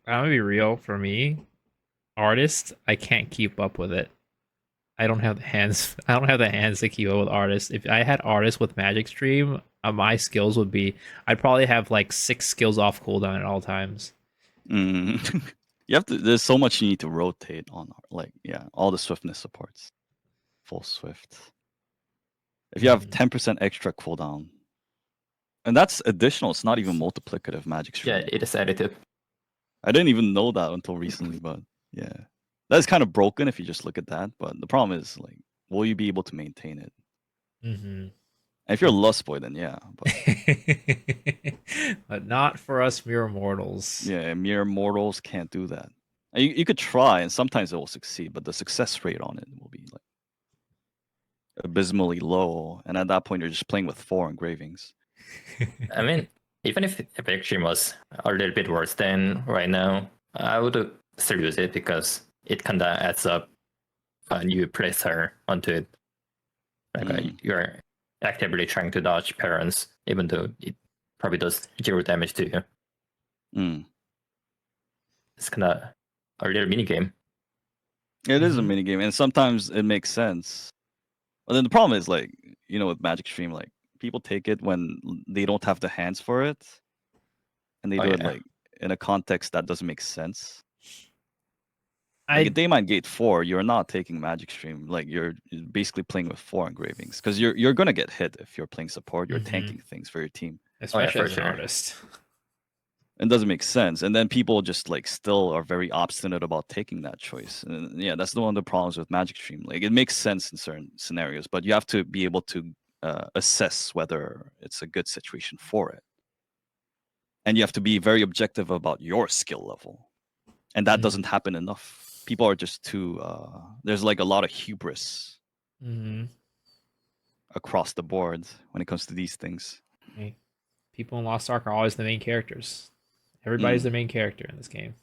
I'm gonna be real. For me, artist, I can't keep up with it. I don't have the hands. I don't have the hands to keep up with artists. If I had artists with Magic Stream, my skills would be. I'd probably have like 6 skills off cooldown at all times. You have to. There's so much you need to rotate on. Like all the swiftness supports. Full swift. If you have 10% extra cooldown, and that's additional. It's not even multiplicative Magic Stream. Yeah, it is additive. I didn't even know that until recently, but yeah, that's kind of broken if you just look at that. But the problem is, like, will you be able to maintain it? Mm-hmm. And if you're a LustBoy, then yeah. But but not for us mere mortals. Yeah, mere mortals can't do that. You could try, and sometimes it will succeed, but the success rate on it will be like abysmally low. And at that point, you're just playing with 4 engravings. I mean, even if Epic was a little bit worse than right now, I would still use it because it kind of adds up a new playstyle onto it. Like you're actively trying to dodge parents, even though it probably does 0 damage to you. Mm. It's kind of a little mini game. It is a Mhm. mini game, and sometimes it makes sense. But then the problem is, like, you know, with Magic Stream, like, people take it when they don't have the hands for it, and they Oh, do it yeah. like in a context that doesn't make sense. I Like at Daymine Gate 4, you're not taking Magic Stream. Like you're basically playing with 4 engravings because you're gonna get hit if you're playing support. You're Mhm. tanking things for your team. especially for as an sure. artist. It doesn't make sense. And then people just like still are very obstinate about taking that choice. And yeah, that's one of the problems with Magic Stream. Like it makes sense in certain scenarios, but you have to be able to assess whether it's a good situation for it. And you have to be very objective about your skill level. And that Mm. doesn't happen enough. People are just too there's like a lot of hubris Mm-hmm. across the board when it comes to these things. Hey, people in Lost Ark are always the main characters. Everybody's Mm. the main character in this game.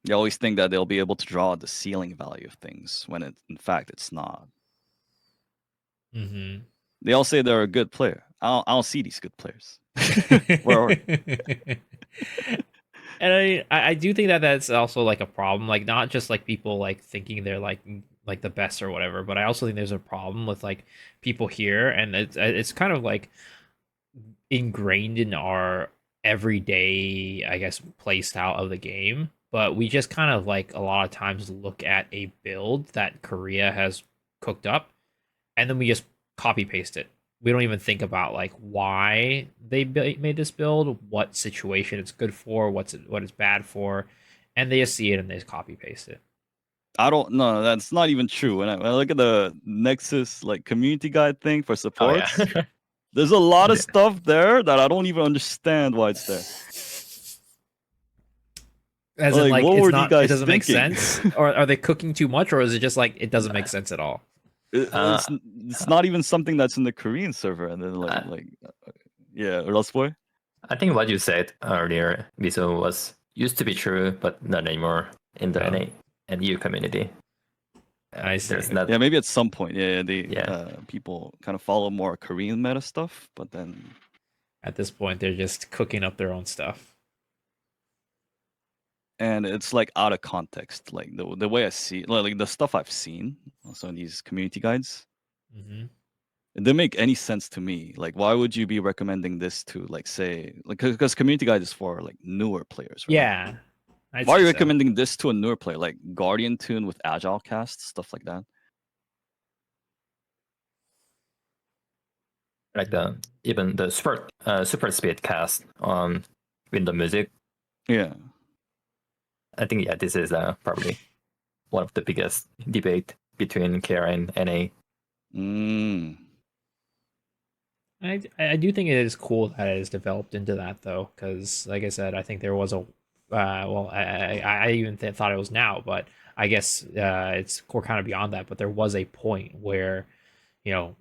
They always think that they'll be able to draw the ceiling value of things when in fact it's not. Mm-hmm. They all say they're a good player. I don't see these good players. Where are And I do think that that's also like a problem, like not just like people like thinking they're like the best or whatever, but I also think there's a problem with like people here, and it's kind of like ingrained in our everyday, I guess, play style of the game. But we just kind of like a lot of times look at a build that Korea has cooked up, and then we just copy paste it. We don't even think about like why they made this build, what situation it's good for, what it's bad for, and they just see it and they just copy paste it. I don't know. That's not even true. When I look at the Nexus like community guide thing for Oh, supports, yeah. there's a lot of stuff there that I don't even understand why it's there. As in, Like, like what it's were you not, it guys doesn't make thinking? sense, or are they cooking too much, or is it just like it doesn't make sense at all? It's not even something that's in the Korean server, and then yeah, LustBoy. I think what you said earlier, Miso, was used to be true, but not anymore in the Oh. NA and EU community. I see. There's not. Yeah, maybe at some point, yeah, they Yeah. people kind of follow more Korean meta stuff, but then At this point, they're just cooking up their own stuff. and it's like out of context. Like the way I see, like the stuff I've seen also in these community guides, Mm-hmm. it didn't make any sense to me. Like, why would you be recommending this to, like, say, like, because community guide is for like newer players, right? Yeah, I'd Why are say you so. recommending this to a newer player, like Guardian Tune with Agile Cast, stuff like that? Like even the super speed cast on Window Music. Yeah. I think this is probably one of the biggest debate between KR and NA. Mm. I do think it is cool that it is developed into that though, because like I said, I think there was a well, I even thought it was now, but I guess we're kind of beyond that. But there was a point where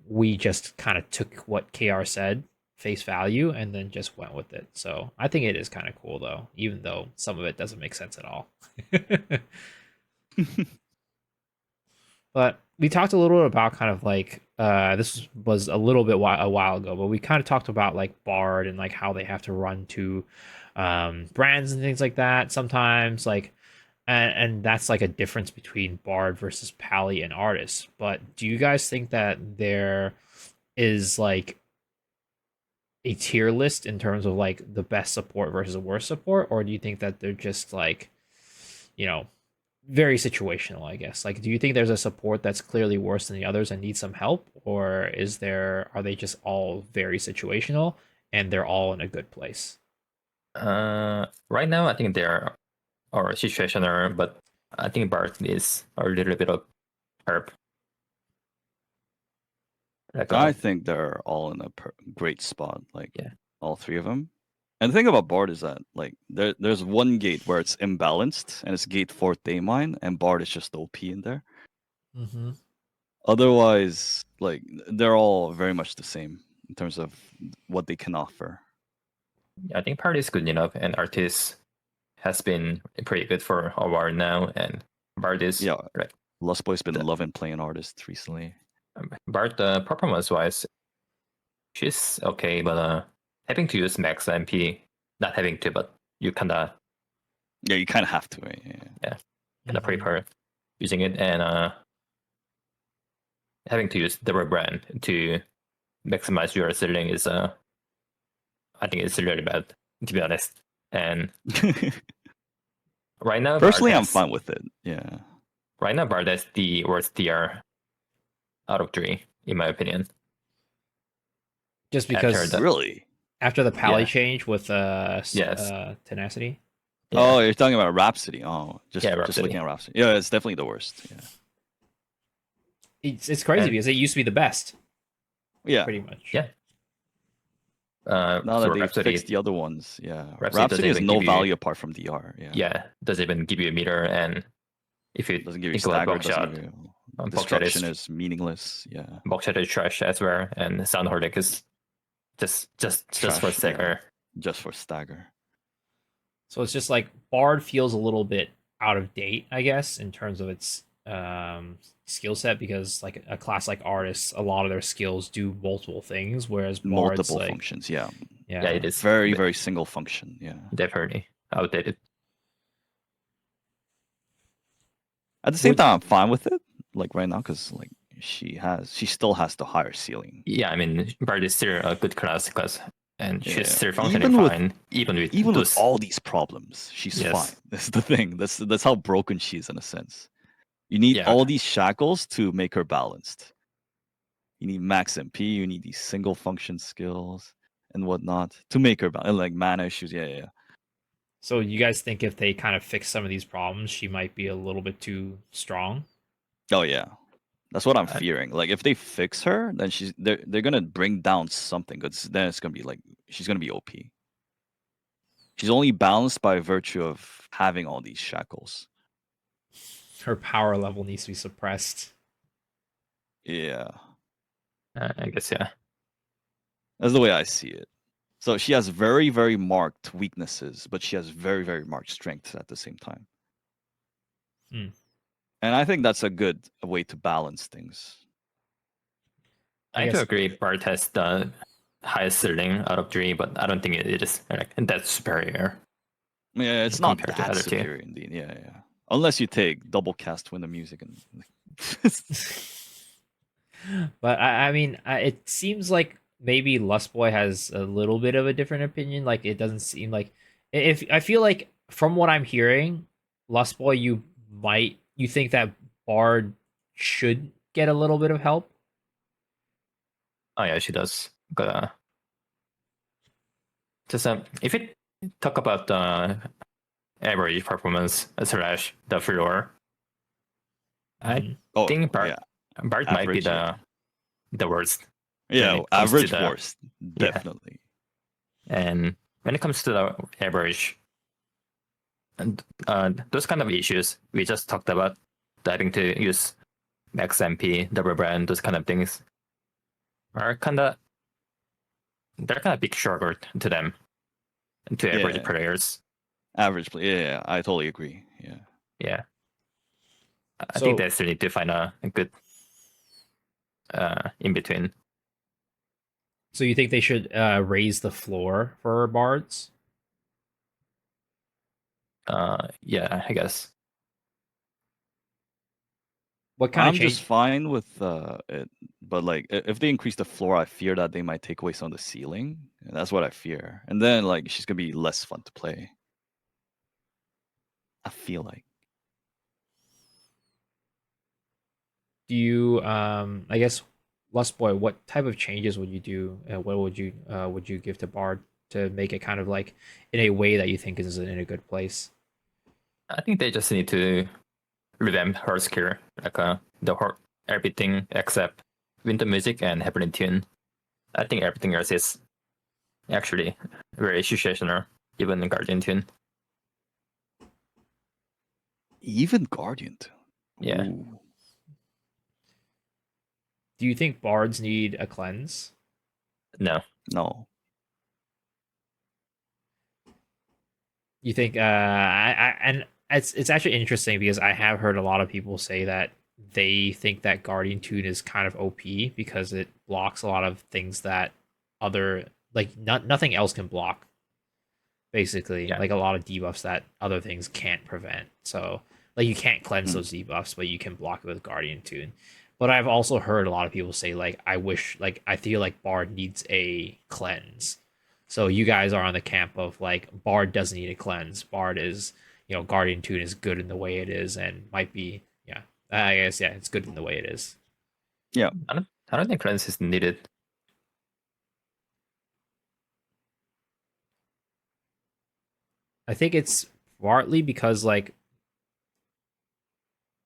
we just kind of took what KR said face value and then just went with it. So I think it is kind of cool though, even though some of it doesn't make sense at all. But we talked a little bit about kind of like this was a little bit a while ago, but we kind of talked about like Bard and like how they have to run to brands and things like that sometimes, like and that's like a difference between Bard versus Pally and artists. But do you guys think that there is like a tier list in terms of like the best support versus the worst support, or do you think that they're just like, you know, very situational, I guess? Like, do you think there's a support that's clearly worse than the others and needs some help, or are they just all very situational and they're all in a good place? Right now, I think they are situational, but I think Bart is a little bit of herb. Like I think they're all in a great spot, like Yeah. all 3 of them. And the thing about Bard is that like there's one gate where it's imbalanced and it's gate 4th Daymine, and Bard is just OP in there. Mm-hmm. Otherwise, like they're all very much the same in terms of what they can offer. I think Party is good enough, and Artist has been pretty good for a while now, and Bard is Yeah, right. LustBoy's been The- loving playing artists recently. Bard, performance wise, she's okay, but having to use max MP, not having to, but you kinda Yeah, you kind of have to. Right? Yeah. kinda prepare using it, and having to use double brand to maximize your ceiling is I think it's really bad, to be honest. And right now, Personally, Bard I'm has- fine with it. Yeah. Right now, Bard has the worst DR out of 3, in my opinion. Just because the- Really? after the pally Yeah. change with Yes. tenacity. Yeah. Oh, you're talking about Rhapsody. Oh, just Rhapsody. looking at Rhapsody. Yeah, it's definitely the worst. Yeah. It's crazy And- because it used to be the best, Yeah. pretty much. Yeah. Now that so they Rhapsody, fixed the other ones, yeah. Rhapsody Rhapsody doesn't has even no give you- value apart from DR. Yeah. yeah, doesn't even give you a meter, and if you Doesn't give you think about stagger. Doesn't Buckshot, give you... Buckshot Destruction is is meaningless. Yeah. Buckshot is trash as well, and Sound Hordic is just for Trash, stagger. Just for stagger. So it's just like Bard feels a little bit out of date, I guess, in terms of its skill set, because like a class like Artists, a lot of their skills do multiple things, whereas Bard's Multiple like, functions. Yeah. yeah, Yeah, it is Very, very single function. Yeah. definitely outdated. At the same Would- time, I'm fine with it. Like right now, because like she still has the higher ceiling. Yeah, I mean, Bard is still a good class, and she's Yeah. still functioning Even with- fine, even with Even those. with all these problems, she's Yes. fine. That's the thing. That's how broken she is in a sense. You need Yeah. all these shackles to make her balanced. You need max MP. You need these single function skills and whatnot to make her balanced. Like mana issues. Yeah. So you guys think if they kind of fix some of these problems, she might be a little bit too strong? Oh yeah. That's what I'm I- fearing. Like if they fix her, then they're gonna bring down something. Cause then it's gonna be like she's gonna be OP. She's only balanced by virtue of having all these shackles. Her power level needs to be suppressed. Yeah. I guess, yeah. That's the way I see it. So she has very, very marked weaknesses, but she has very, very marked strengths at the same time. Hmm. And I think that's a good way to balance things. I I do guess- agree. Bard has the highest ceiling out of 3, but I don't think it is like that superior. Yeah, it's not Compared to that other two. superior indeed. Yeah. Unless you take double cast when the music and But I mean, it seems like maybe LustBoy has a little bit of a different opinion. Like it doesn't seem like if I feel like from what I'm hearing, LustBoy, you think that Bard should get a little bit of help. Oh yeah, she does. But just if you talk about the average performance slash the floor, I Mhm. oh, think Bard, yeah, Bard might be Average, yeah. the worst. yeah, it comes to average the- worst, Yeah. definitely. And when it comes to the average, and those kind of issues we just talked about, having to use max MP, double brand, those kind of things, are they're kind of big struggle to them, to average Yeah. players. Average play. Yeah, I totally agree. Yeah. Yeah, I So- think they still need to find a good in between. So you think they should raise the floor for bards? Yeah, I guess. What kind I'm of change? just fine with it, but like if they increase the floor, I fear that they might take away some of the ceiling. And that's what I fear. And then like she's gonna be less fun to play. I feel like. Do you I guess LustBoy, what type of changes would you do? What would you give to Bard to make it kind of like in a way that you think is in a good place? I think they just need to revamp her skill, like the whole everything except winter music and happening tune. I think everything else is actually very situational, even in Guardian Tune. Even Guardian. Yeah. Ooh. Do you think bards need a cleanse? No. No. You think and it's actually interesting because I have heard a lot of people say that they think that Guardian Tune is kind of OP because it blocks a lot of things that other like nothing else can block. Basically, Yeah. like a lot of debuffs that other things can't prevent. So like you can't cleanse Mm. those debuffs, but you can block it with Guardian Tune. But I've also heard a lot of people say like I feel like Bard needs a cleanse. So you guys are on the camp of like Bard doesn't need a cleanse. Bard is, Guardian Tune is good in the way it is and might be, yeah. I guess yeah, it's good in the way it is. Yeah. I don't think cleanse is needed. I think it's partly because like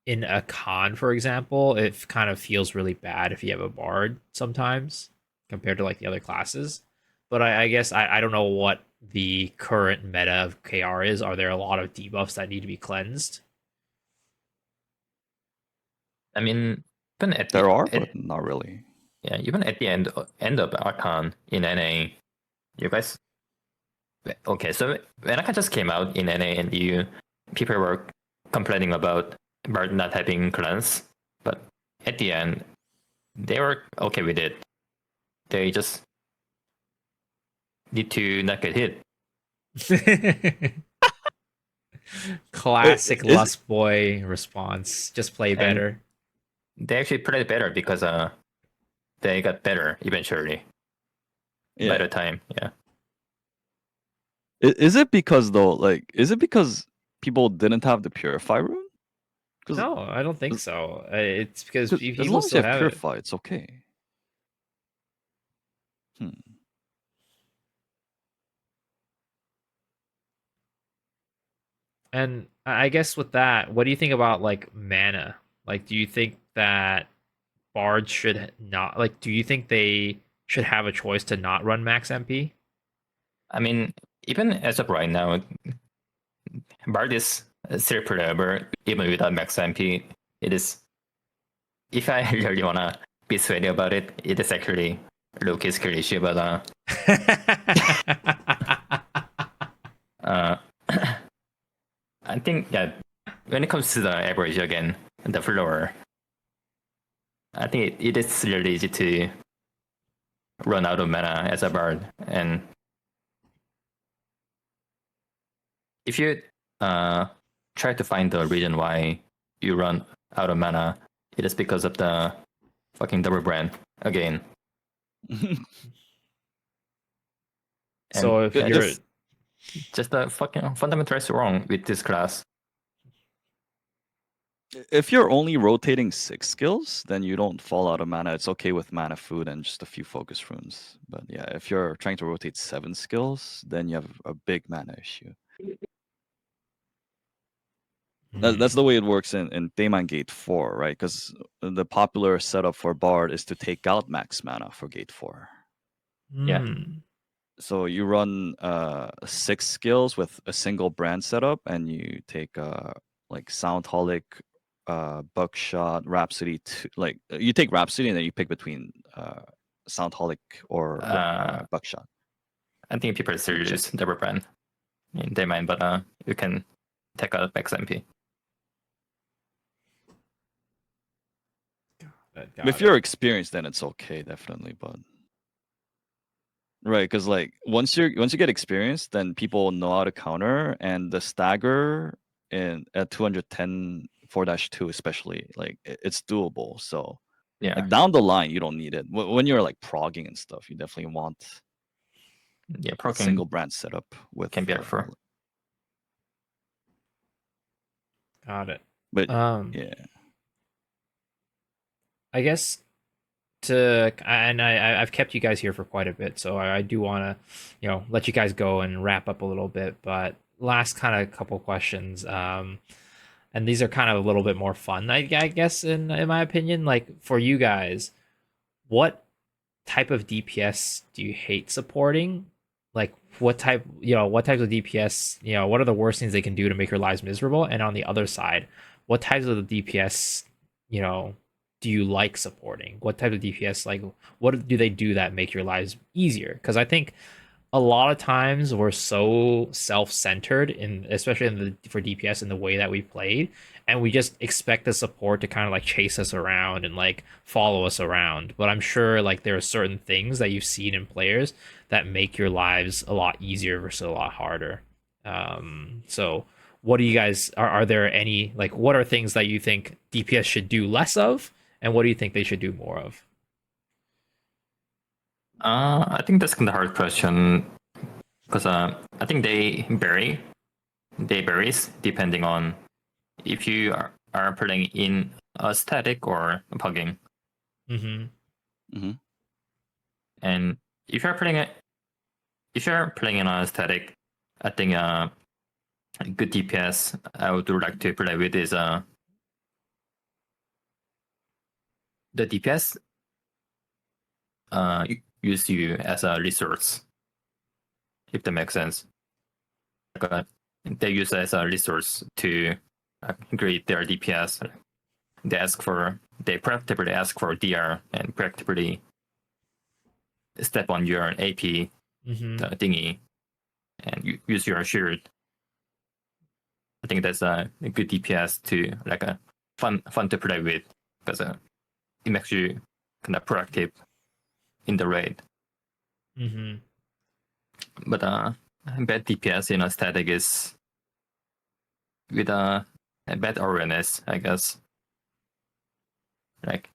in a con, for example, it kind of feels really bad if you have a bard sometimes compared to like the other classes. But I guess I don't know what the current meta of KR is. Are there a lot of debuffs that need to be cleansed? I mean, even at There the are, but not really. yeah, even at the end of Archon in NA, you guys. Okay, so when Archon just came out in NA and EU, people were complaining about Bard not having cleanse, but at the end, they were okay with it. They just need to not get hit. Classic Is LustBoy response. Just play And better. they actually played better because they got better eventually by yeah. the time. Yeah. Is it because though? Like, is it because people didn't have the Purify rune? Because No, I don't think so. It's because as people long as you still have have it. Purify, it's okay. Hmm. And I guess with that, what do you think about like mana? Like, do you think that bards should not like? Do you think they should have a choice to not run max MP? I mean, even as of right now, Bard is still playable even without max MP. It is. If I really wanna be sweaty about it, it is actually low-key skill issue. But uh, I think yeah, when it comes to the average again, the floor, I think it is really easy to run out of mana as a bard. And if you try to find the reason why you run out of mana, it is because of the fucking double brand again. And So if It- you're just the fucking fundamentals wrong with this class. if you're only rotating 6 skills, then you don't fall out of mana. It's okay with mana food and just a few focus runes. But yeah, if you're trying to rotate 7 skills, then you have a big mana issue. That's the way it works in Daemon Gate 4, right? Because the popular setup for Bard is to take out max mana for Gate 4. Yeah. So you run 6 skills with a single brand setup, and you take like Soundholic, Buckshot, Rhapsody. Like you take Rhapsody, and then you pick between Soundholic or Buckshot. I think people still use double brand in their mind, but you can take out max MP. If you're experienced, then it's okay, definitely. But right, because like once you get experienced, then people know how to counter, and the stagger in at 210 4-2 especially, like it's doable. So Yeah. like down the line, you don't need it. When you're like progging and stuff, you definitely want Yeah, a single brand setup with can be for. Got it. But yeah, I guess I've kept you guys here for quite a bit, so I do want to, let you guys go and wrap up a little bit. But last kind of couple questions, and these are kind of a little bit more fun, I guess, in my opinion. Like for you guys, what type of DPS do you hate supporting, like what type, what types of DPS, what are the worst things they can do to make your lives miserable? And on the other side, what types of the DPS, you know, do you like supporting? What type of DPS, like, what do they do that make your lives easier? Because I think a lot of times we're so self-centered in, especially in the for DPS, in the way that we played, and we just expect the support to kind of like chase us around and like follow us around. But I'm sure like there are certain things that you've seen in players that make your lives a lot easier versus a lot harder. So what do you guys, are there any, like, what are things that you think DPS should do less of, and what do you think they should do more of? I think that's kind of hard question because I think they vary. They varies depending on if you are playing in a static or a pugging. Mm-hmm. Mm-hmm. And if you're playing in a static, I think good DPS I would like to play with is the DPS use you as a resource, if that makes sense. Like, they use it as a resource to create their DPS. They practically ask for DR and practically step on your AP thingy and use your shield. I think that's a good DPS to like a fun to play with because it makes you kind of proactive in the raid. Mm-hmm. But bad DPS in a static is with a bad awareness, I guess. Like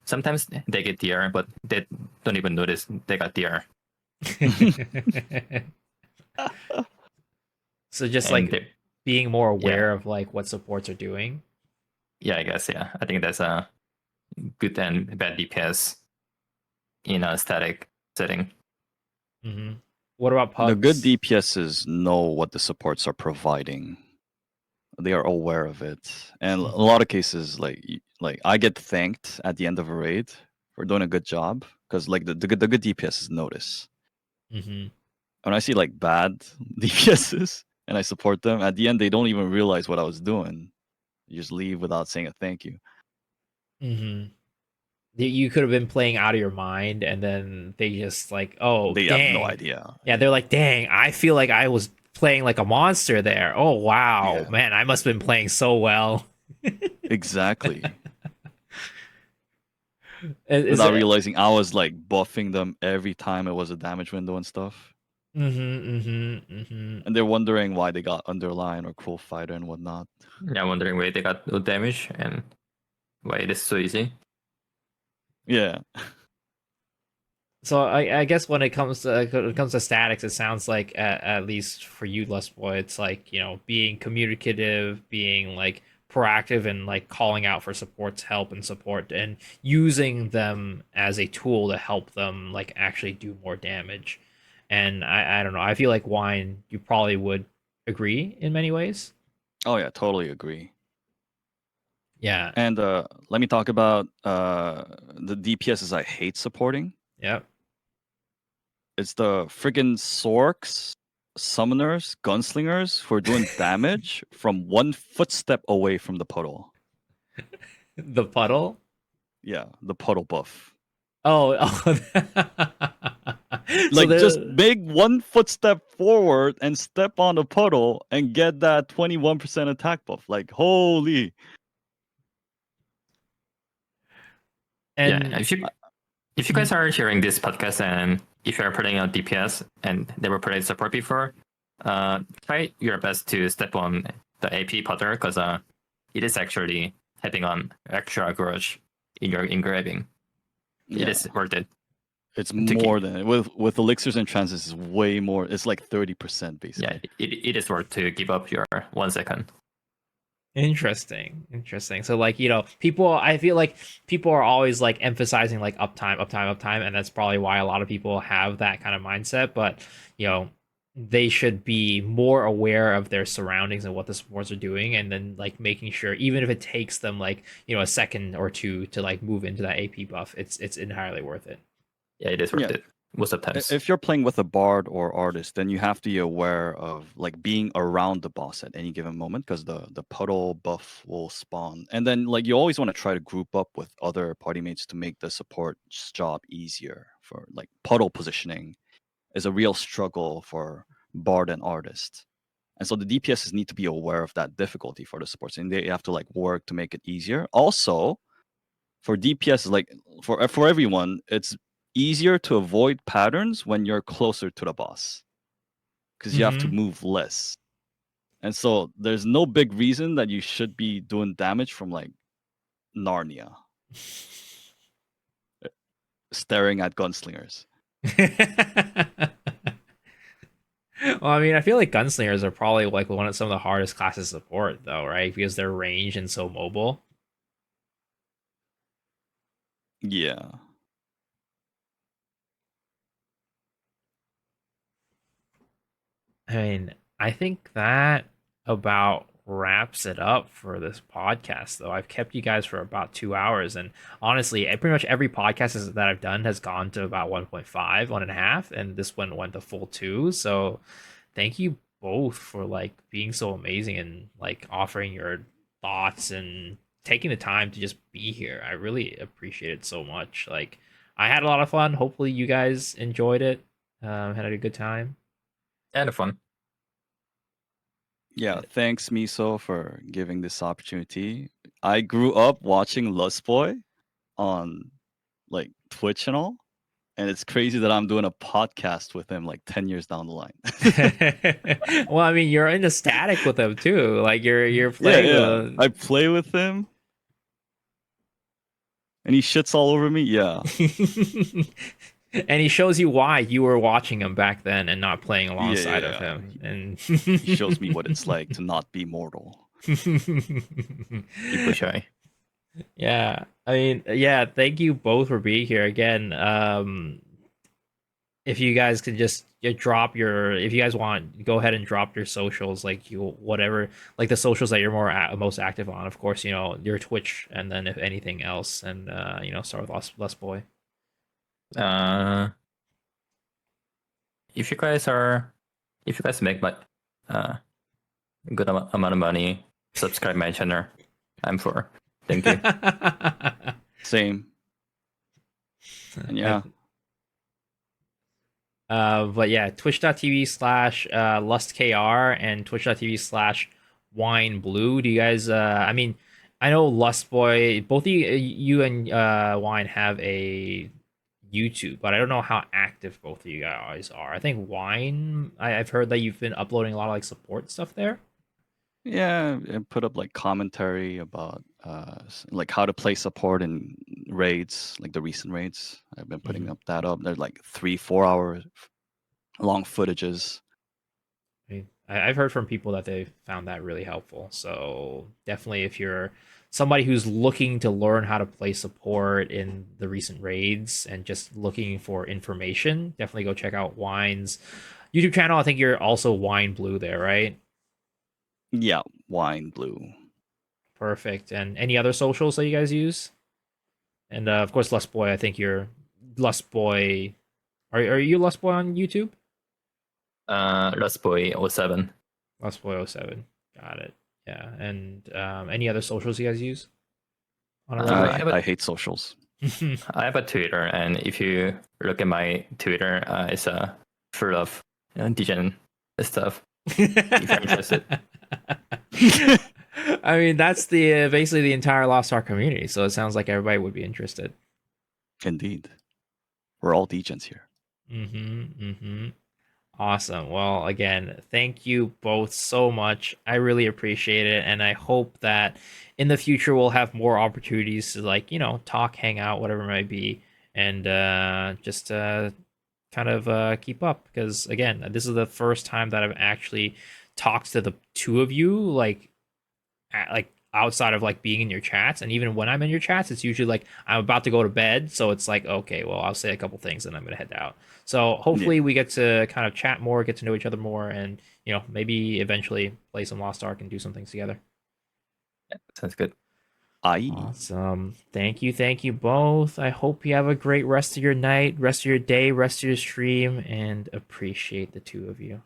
sometimes they get DR, but they don't even notice they got DR. So just And like being more aware yeah, of like what supports are doing. I guess I think that's a good and bad DPS in a static setting. Mm-hmm. What about The good pugs? DPSs know what the supports are providing. They are aware of it, and a Mm-hmm. lot of cases, like I get thanked at the end of a raid for doing a good job because like the good DPSs notice. Mm-hmm. When I see like bad DPSs and I support them, at the end they don't even realize what I was doing. You just leave without saying a thank you. Mm-hmm. You could have been playing out of your mind, and then they just like, oh They have no dang, idea. yeah, they're like, dang, I feel like I was playing like a monster there. Oh wow, Yeah, man, I must have been playing so well. exactly. Is Without it? realizing I was like buffing them every time it was a damage window and stuff. Mm-hmm. Mm-hmm. Mm-hmm. And they're wondering why they got underline or cruel fighter and whatnot. Yeah, wondering why they got no damage and why it is so easy. Yeah. So I guess when it comes to statics, it sounds like at least for you, LustBoy, it's like, being communicative, being like proactive, and like calling out for support's help and support, and using them as a tool to help them like actually do more damage. And I don't know, I feel like Wine, you probably would agree in many ways. Oh yeah, totally agree. Yeah. And let me talk about the DPSs I hate supporting. Yep. It's the friggin' Sorks, Summoners, Gunslingers who are doing damage from one footstep away from the puddle. The puddle. Yeah, the puddle buff. Oh, oh. So Like just the make one footstep forward and step on the puddle and get that 21% attack buff. Like holy. Yeah, and if you guys are hearing this podcast and if you are playing on DPS and never played support before, try your best to step on the AP putter because it is actually having an extra grudge in your engraving. It Yeah. is worth it. It's To keep, more than with elixirs and transits is way more. It's like 30% yeah, basically. it is worth to give up your 1 second. interesting. So like, people, I feel like people are always like emphasizing like uptime, uptime, uptime, and that's probably why a lot of people have that kind of mindset. But they should be more aware of their surroundings and what the supports are doing, and then like making sure, even if it takes them like a second or two to like move into that AP buff, it's entirely worth it. Yeah, it is worth Yeah. it. most of the times. If you're playing with a bard or artist, then you have to be aware of like being around the boss at any given moment, because the puddle buff will spawn. And then like you always want to try to group up with other party mates to make the support's job easier. For like puddle positioning is a real struggle for bard and artist. And so the DPSs need to be aware of that difficulty for the supports, and they have to like work to make it easier. Also, for DPS, like for everyone, it's easier to avoid patterns when you're closer to the boss, because you have to Mhm. move less. And so there's no big reason that you should be doing damage from like Narnia, staring at gunslingers. Well, I mean, I feel like gunslingers are probably like one of some of the hardest classes to support, though, right? Because they're ranged and so mobile. Yeah. I mean, I think that about wraps it up for this podcast, though. I've kept you guys for about 2 hours, and honestly, pretty much every podcast that I've done has gone to about 1.5, 1.5, and this one went to full two. So, thank you both for like being so amazing and like offering your thoughts and taking the time to just be here. I really appreciate it so much. Like, I had a lot of fun. Hopefully, you guys enjoyed it. Had a good time. And fun. Yeah, thanks Miso for giving this opportunity. I grew up watching LustBoy on like Twitch and all, and it's crazy that I'm doing a podcast with him like 10 years down the line. Well, I mean, you're into static with them too. Like you're Yeah, playing yeah. the I play with him and he shits all over me. Yeah. and he shows you why you were watching him back then and not playing Yeah, alongside of yeah. him. And He shows me what it's like to not be mortal. People shy. Yeah. I mean, yeah, thank you both for being here again. If you guys could just drop your, if you guys want, go ahead and drop your socials, like you whatever, like the socials that you're most active on. Of course, your Twitch, and then if anything else, and start with LustBoy. Uh, if you guys make my good amount of money, subscribe my channel. I'm for. Thank you. Same. And yeah. But yeah, twitch.tv/LustKR and twitch.tv/Wineblue. Do you guys, I mean, I know LustBoy, both of you and Wine have a YouTube, but I don't know how active both of you guys are. I think Wine, I've heard that you've been uploading a lot of like support stuff there. Yeah, and put up like commentary about like how to play support in raids, like the recent raids. I've been putting that up. They're like 3-4 hour long footages. I mean, I've heard from people that they found that really helpful. So definitely, if you're somebody who's looking to learn how to play support in the recent raids and just looking for information, definitely go check out Wine's YouTube channel. I think you're also Wineblue there, right? Yeah, Wineblue. Perfect. And any other socials that you guys use? And of course, LustBoy. I think you're LustBoy. Are you LustBoy on YouTube? LustBoy 07. LustBoy07. Got it. Yeah. And any other socials you guys use on a I regular? have a I hate socials. I have a Twitter, and if you look at my Twitter, it's full of degen stuff. If you're interested. I mean, that's the basically the entire Lost Ark community, so it sounds like everybody would be interested. Indeed. We're all degens here. Awesome. Well, again, thank you both so much. I really appreciate it, and I hope that in the future we'll have more opportunities to like talk, hang out, whatever it might be, and just kind of keep up. Because again, this is the first time that I've actually talked to the two of you like outside of like being in your chats, and even when I'm in your chats it's usually like I'm about to go to bed, so it's like, okay, well, I'll say a couple things and I'm gonna head out. So hopefully we get to kind of chat more, get to know each other more, and maybe eventually play some Lost Ark and do some things together. Yeah, sounds good. Aye. Awesome. Thank you both. I hope you have a great rest of your night, rest of your day, rest of your stream, and appreciate the two of you.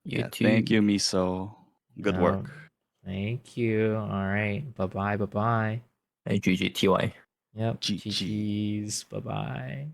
You Yeah, too. thank you, Miso. Good work. Thank you. All right. Bye bye. GGTY. Yep. GG. GG's. Bye bye.